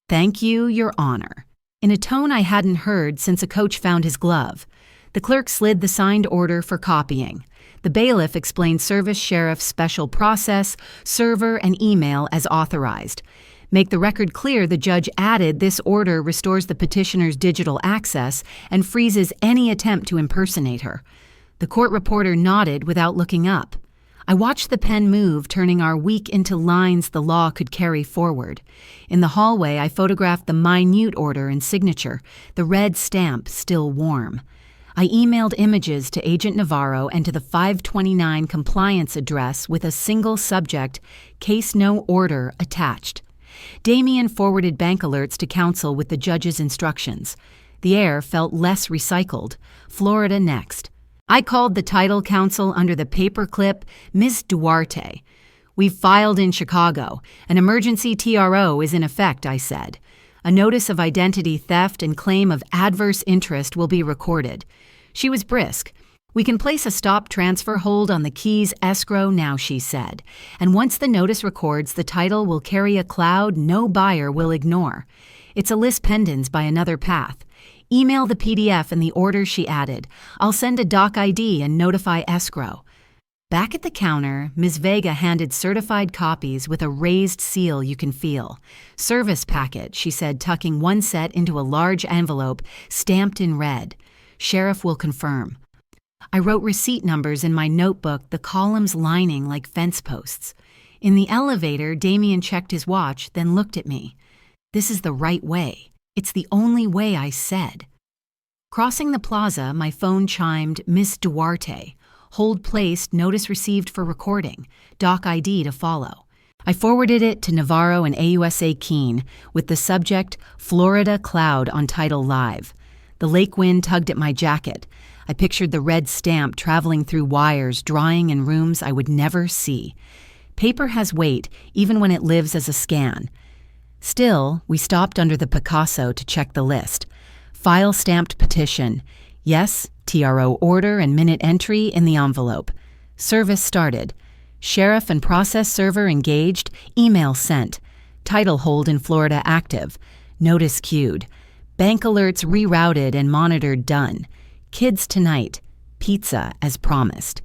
[SPEAKER 1] "Thank you, Your Honor," in a tone I hadn't heard since a coach found his glove. The clerk slid the signed order for copying. The bailiff explained service sheriff's special process, server, and email as authorized. Make the record clear the judge added this order restores the petitioner's digital access and freezes any attempt to impersonate her. The court reporter nodded without looking up. I watched the pen move, turning our week into lines the law could carry forward. In the hallway, I photographed the minute order and signature, the red stamp still warm. I emailed images to Agent Navarro and to the 529 compliance address with a single subject, "Case no order," attached. Damien forwarded bank alerts to counsel with the judge's instructions. The air felt less recycled. Florida next. I called the title counsel under the paperclip, "Ms. Duarte." "We've filed in Chicago. An emergency TRO is in effect," I said. "A notice of identity theft and claim of adverse interest will be recorded." She was brisk. "We can place a stop transfer hold on the Keys escrow now," she said. "And once the notice records, the title will carry a cloud no buyer will ignore. It's a lis pendens by another path. Email the PDF and the order," she added. "I'll send a doc ID and notify escrow." Back at the counter, Ms. Vega handed certified copies with a raised seal you can feel. "Service packet," she said, tucking one set into a large envelope stamped in red. "Sheriff will confirm." I wrote receipt numbers in my notebook, the columns lining like fence posts. In the elevator, Damien checked his watch, then looked at me. "This is the right way. It's the only way," I said. Crossing the plaza, my phone chimed, "Miss Duarte. Hold placed, notice received for recording. Doc ID to follow." I forwarded it to Navarro and AUSA Keene with the subject, "Florida Cloud" on Title Live. The lake wind tugged at my jacket. I pictured the red stamp traveling through wires, drying in rooms I would never see. Paper has weight, even when it lives as a scan. Still, we stopped under the Picasso to check the list. File-stamped petition. Yes, TRO order and minute entry in the envelope. Service started. Sheriff and process server engaged. Email sent. Title hold in Florida active. Notice queued. Bank alerts rerouted and monitored done. Kids tonight. Pizza as promised.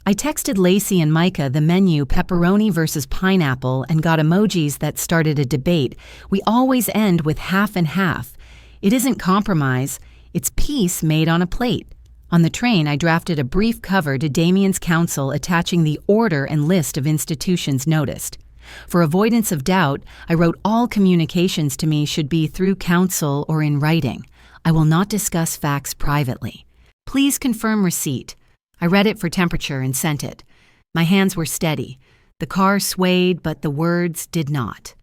[SPEAKER 1] I texted Lacey and Micah the menu pepperoni versus pineapple and got emojis that started a debate. We always end with half and half. It isn't compromise, it's peace made on a plate. On the train, I drafted a brief cover to Damien's counsel attaching the order and list of institutions noticed. For avoidance of doubt, I wrote all communications to me should be through counsel or in writing. I will not discuss facts privately. Please confirm receipt. I read it for temperature and sent it. My hands were steady. The car swayed, but the words did not.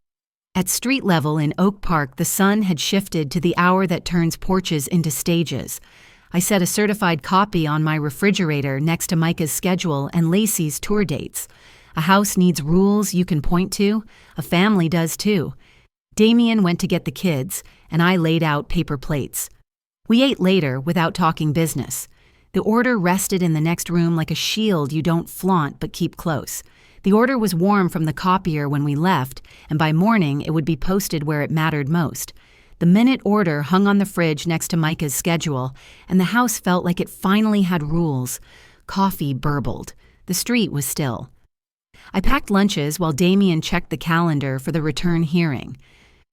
[SPEAKER 1] At street level in Oak Park, the sun had shifted to the hour that turns porches into stages. I set a certified copy on my refrigerator next to Micah's schedule and Lacey's tour dates. A house needs rules you can point to. A family does too. Damien went to get the kids, and I laid out paper plates. We ate later without talking business. The order rested in the next room like a shield you don't flaunt but keep close. The order was warm from the copier when we left, and by morning it would be posted where it mattered most. The minute order hung on the fridge next to Micah's schedule, and the house felt like it finally had rules. Coffee burbled. The street was still. I packed lunches while Damien checked the calendar for the return hearing.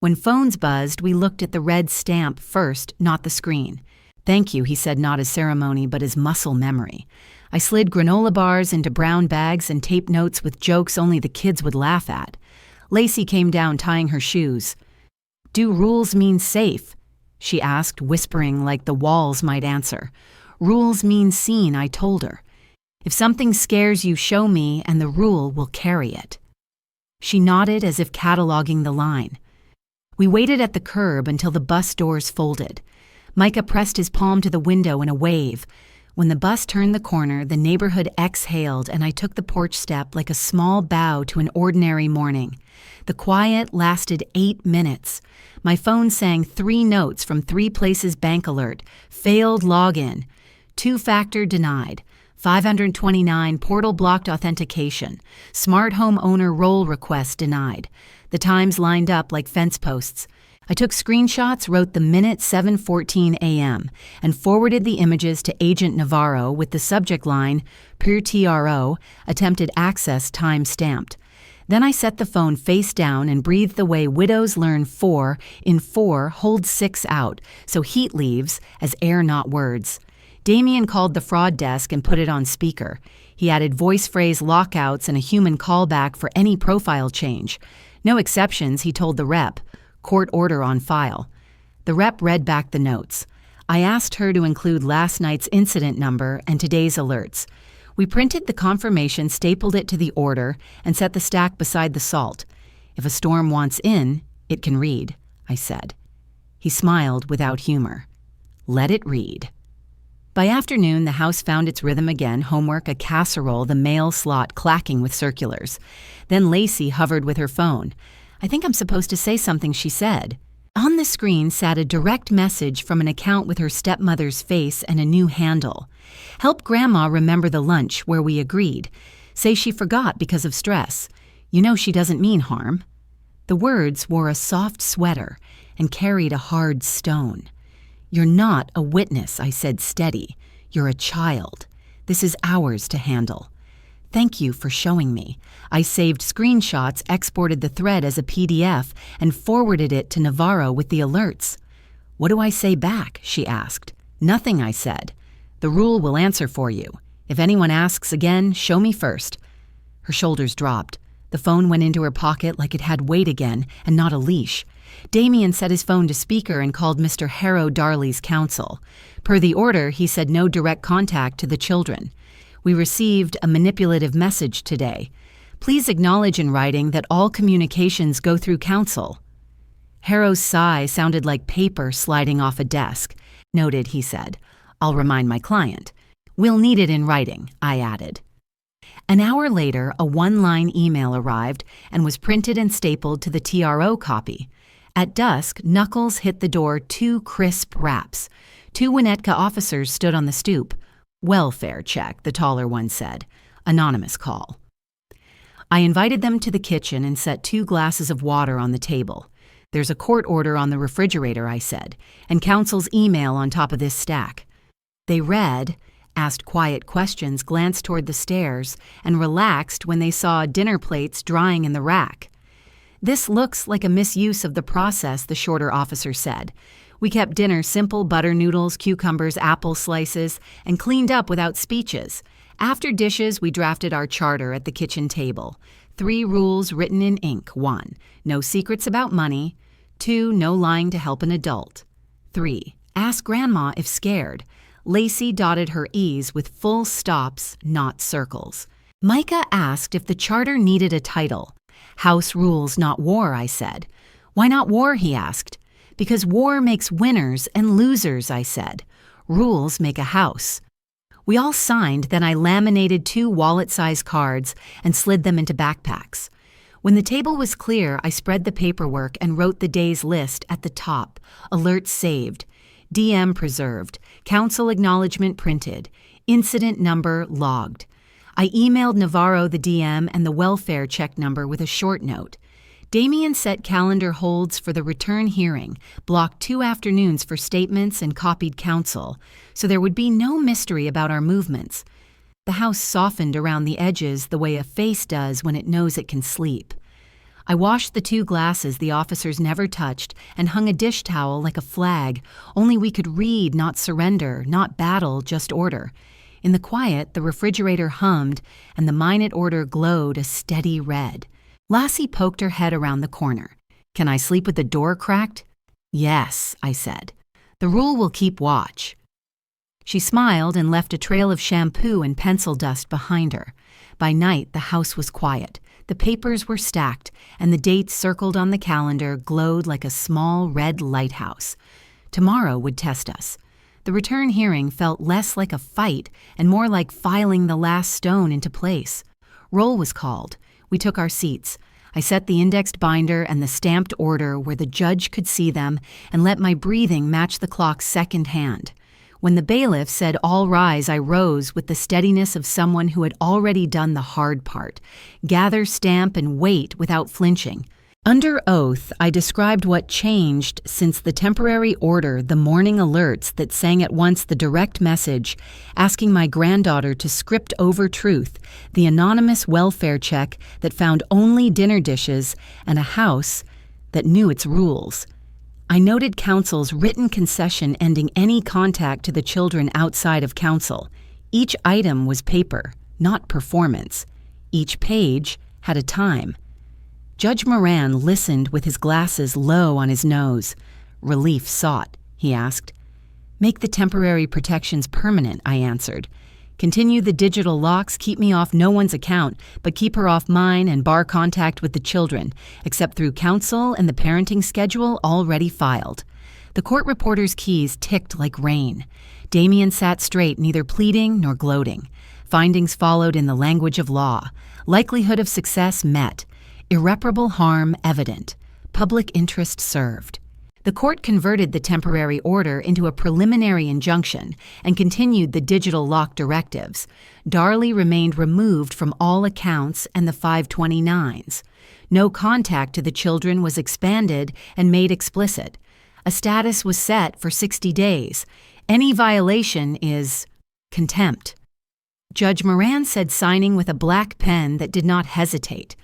[SPEAKER 1] When phones buzzed, we looked at the red stamp first, not the screen. Thank you, he said, not as ceremony, but as muscle memory. I slid granola bars into brown bags and taped notes with jokes only the kids would laugh at. Lacey came down tying her shoes. Do rules mean safe? She asked, whispering like the walls might answer. Rules mean seen, I told her. If something scares you, show me, and the rule will carry it. She nodded as if cataloging the line. We waited at the curb until the bus doors folded. Micah pressed his palm to the window in a wave. When the bus turned the corner, the neighborhood exhaled, and I took the porch step like a small bow to an ordinary morning. The quiet lasted 8 minutes. My phone sang 3 notes from 3 places bank alert. Failed login. 2-factor denied. 529 portal blocked authentication. Smart home owner role request denied. The times lined up like fence posts. I took screenshots, wrote the minute 7:14 a.m., and forwarded the images to Agent Navarro with the subject line, per TRO, attempted access time stamped. Then I set the phone face down and breathed the way widows learn 4 in 4 hold 6 out, so heat leaves as air not words. Damien called the fraud desk and put it on speaker. He added voice phrase lockouts and a human callback for any profile change. No exceptions, he told the rep. Court order on file. The rep read back the notes. I asked her to include last night's incident number and today's alerts. We printed the confirmation, stapled it to the order, and set the stack beside the salt. If a storm wants in, it can read, I said. He smiled without humor. Let it read. By afternoon, the house found its rhythm again, homework, a casserole, the mail slot clacking with circulars. Then Lacey hovered with her phone. I think I'm supposed to say something, she said. On the screen sat a direct message from an account with her stepmother's face and a new handle. Help Grandma remember the lunch where we agreed. Say she forgot because of stress. You know she doesn't mean harm. The words wore a soft sweater and carried a hard stone. You're not a witness, I said steady. You're a child. This is ours to handle. Thank you for showing me. I saved screenshots, exported the thread as a PDF, and forwarded it to Navarro with the alerts. What do I say back? She asked. Nothing, I said. The rule will answer for you. If anyone asks again, show me first. Her shoulders dropped. The phone went into her pocket like it had weight again, and not a leash. Damien set his phone to speaker and called Mr. Harrow Darley's counsel. Per the order, he said no direct contact to the children. We received a manipulative message today. Please acknowledge in writing that all communications go through counsel. Harrow's sigh sounded like paper sliding off a desk. Noted, he said. I'll remind my client. We'll need it in writing, I added. An hour later, a 1-line email arrived and was printed and stapled to the TRO copy. At dusk, Knuckles hit the door 2 crisp raps. 2 Winnetka officers stood on the stoop. Welfare check, the taller one said. Anonymous call. I invited them to the kitchen and set 2 glasses of water on the table. There's a court order on the refrigerator, I said, and counsel's email on top of this stack. They read, asked quiet questions, glanced toward the stairs, and relaxed when they saw dinner plates drying in the rack. "This looks like a misuse of the process," the shorter officer said. "We kept dinner simple: butter noodles, cucumbers, apple slices, and cleaned up without speeches. After dishes, we drafted our charter at the kitchen table. 3 rules written in ink. 1. No secrets about money. 2. No lying to help an adult. 3. Ask Grandma if scared." Lacey dotted her E's with full stops, not circles. Micah asked if the charter needed a title. "House rules, not war," I said. "Why not war?" he asked. "Because war makes winners and losers," I said. "Rules make a house." We all signed, then I laminated 2 wallet-sized cards and slid them into backpacks. When the table was clear, I spread the paperwork and wrote the day's list at the top. Alert saved. DM preserved. Council acknowledgement printed. Incident number logged. I emailed Navarro the DM and the welfare check number with a short note. Damien set calendar holds for the return hearing, blocked 2 afternoons for statements, and copied counsel, so there would be no mystery about our movements. The house softened around the edges the way a face does when it knows it can sleep. I washed the 2 glasses the officers never touched and hung a dish towel like a flag, only we could read, not surrender, not battle, just order. In the quiet, the refrigerator hummed, and the minute order glowed a steady red. Lassie poked her head around the corner. "Can I sleep with the door cracked?" "Yes," I said. "The rule will keep watch." She smiled and left a trail of shampoo and pencil dust behind her. By night, the house was quiet. The papers were stacked, and the dates circled on the calendar glowed like a small red lighthouse. Tomorrow would test us. The return hearing felt less like a fight and more like filing the last stone into place. Roll was called. We took our seats. I set the indexed binder and the stamped order where the judge could see them and let my breathing match the clock's second hand. When the bailiff said all rise, I rose with the steadiness of someone who had already done the hard part. Gather, stamp, and wait without flinching. Under oath, I described what changed since the temporary order, the morning alerts that sang at once the direct message, asking my granddaughter to script over truth, the anonymous welfare check that found only dinner dishes, and a house that knew its rules. I noted counsel's written concession ending any contact to the children outside of counsel. Each item was paper, not performance. Each page had a time. Judge Moran listened with his glasses low on his nose. "Relief sought," he asked. "Make the temporary protections permanent," I answered. "Continue the digital locks, keep me off no one's account, but keep her off mine and bar contact with the children, except through counsel and the parenting schedule already filed." The court reporter's keys ticked like rain. Damien sat straight, neither pleading nor gloating. Findings followed in the language of law. Likelihood of success met. Irreparable harm evident. Public interest served. The court converted the temporary order into a preliminary injunction and continued the digital lock directives. Darley remained removed from all accounts and the 529s. No contact to the children was expanded and made explicit. A status was set for 60 days. Any violation is contempt. Judge Moran said signing with a black pen that did not hesitate.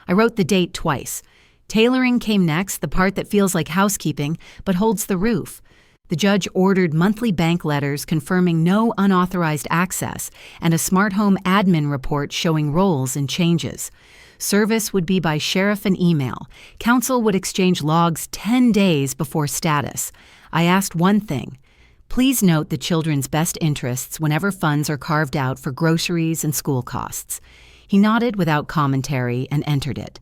[SPEAKER 1] I wrote the date twice. Tailoring came next, the part that feels like housekeeping but holds the roof. The judge ordered monthly bank letters confirming no unauthorized access and a smart home admin report showing roles and changes. Service would be by sheriff and email. Counsel would exchange logs 10 days before status. I asked one thing. Please note the children's best interests whenever funds are carved out for groceries and school costs. He nodded without commentary and entered it.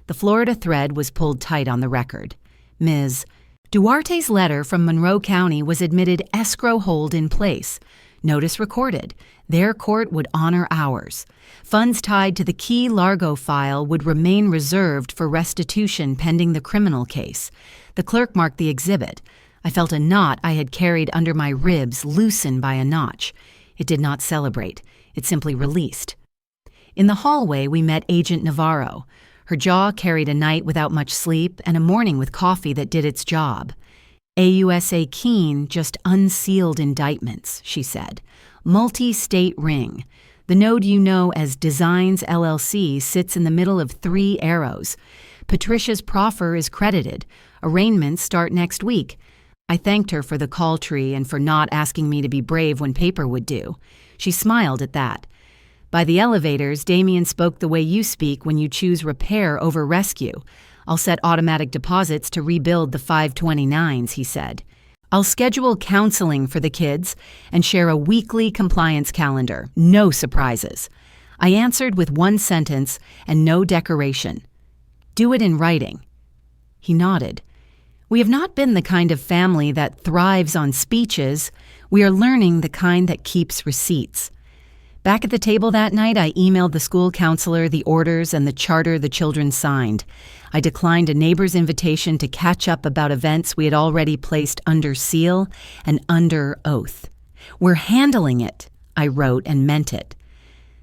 [SPEAKER 1] The Florida thread was pulled tight on the record. Ms. Duarte's letter from Monroe County was admitted escrow hold in place. Notice recorded. Their court would honor ours. Funds tied to the key Largo file would remain reserved for restitution pending the criminal case. The clerk marked the exhibit. I felt a knot I had carried under my ribs loosen by a notch. It did not celebrate. It simply released. In the hallway, we met Agent Navarro. Her jaw carried a night without much sleep and a morning with coffee that did its job. AUSA Keen, just unsealed indictments, she said. Multi-state ring. The node you know as Designs LLC sits in the middle of 3 arrows. Patricia's proffer is credited. Arraignments start next week. I thanked her for the call tree and for not asking me to be brave when paper would due. She smiled at that. By the elevators, Damien spoke the way you speak when you choose repair over rescue. I'll set automatic deposits to rebuild the 529s, he said. I'll schedule counseling for the kids and share a weekly compliance calendar. No surprises. I answered with 1 sentence and no decoration. Do it in writing. He nodded. We have not been the kind of family that thrives on speeches. We are learning the kind that keeps receipts. Back at the table that night, I emailed the school counselor the orders and the charter the children signed. I declined a neighbor's invitation to catch up about events we had already placed under seal and under oath. We're handling it, I wrote and meant it.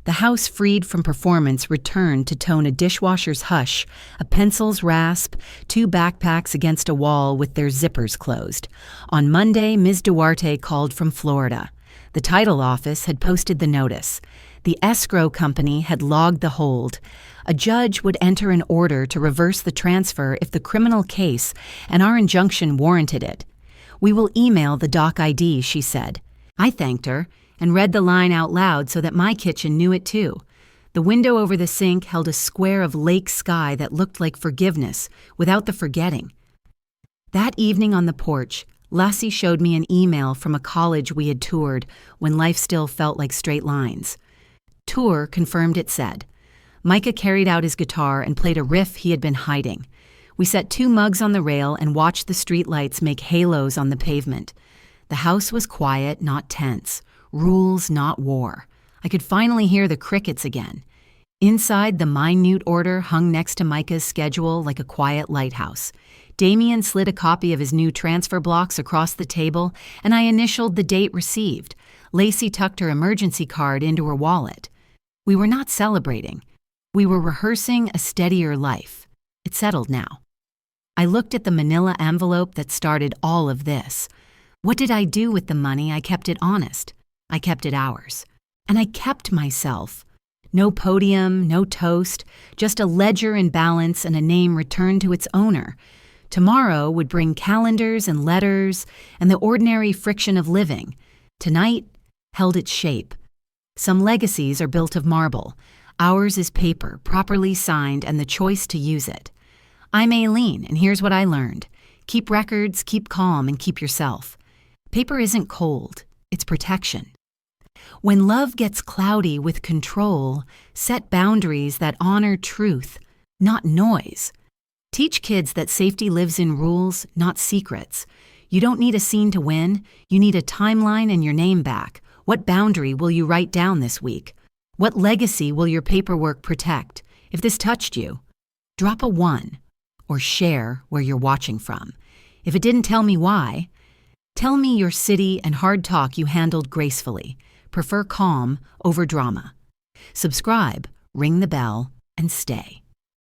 [SPEAKER 1] The house freed from performance returned to tone a dishwasher's hush, a pencil's rasp, 2 backpacks against a wall with their zippers closed. On Monday, Ms. Duarte called from Florida. The title office had posted the notice. The escrow company had logged the hold. A judge would enter an order to reverse the transfer if the criminal case and our injunction warranted it. We will email the doc ID, she said. I thanked her and read the line out loud so that my kitchen knew it too. The window over the sink held a square of lake sky that looked like forgiveness without the forgetting. That evening on the porch, Lassie showed me an email from a college we had toured when life still felt like straight lines. Tour confirmed it said. Micah carried out his guitar and played a riff he had been hiding. We set 2 mugs on the rail and watched the streetlights make halos on the pavement. The house was quiet, not tense. Rules, not war. I could finally hear the crickets again. Inside, the minute order hung next to Micah's schedule like a quiet lighthouse. Damien slid a copy of his new transfer blocks across the table, and I initialed the date received. Lacey tucked her emergency card into her wallet. We were not celebrating. We were rehearsing a steadier life. It settled now. I looked at the manila envelope that started all of this. What did I do with the money? I kept it honest. I kept it ours. And I kept myself. No podium, no toast, just a ledger in balance and a name returned to its owner. Tomorrow would bring calendars and letters and the ordinary friction of living. Tonight held its shape. Some legacies are built of marble. Ours is paper, properly signed, and the choice to use it. I'm Aileen, and here's what I learned. Keep records, keep calm, and keep yourself. Paper isn't cold, it's protection. When love gets cloudy with control, set boundaries that honor truth, not noise. Teach kids that safety lives in rules, not secrets. You don't need a scene to win. You need a timeline and your name back. What boundary will you write down this week? What legacy will your paperwork protect? If this touched you, drop a 1 or share where you're watching from. If it didn't tell me why, tell me your city and hard talk you handled gracefully. Prefer calm over drama. Subscribe, ring the bell, and stay.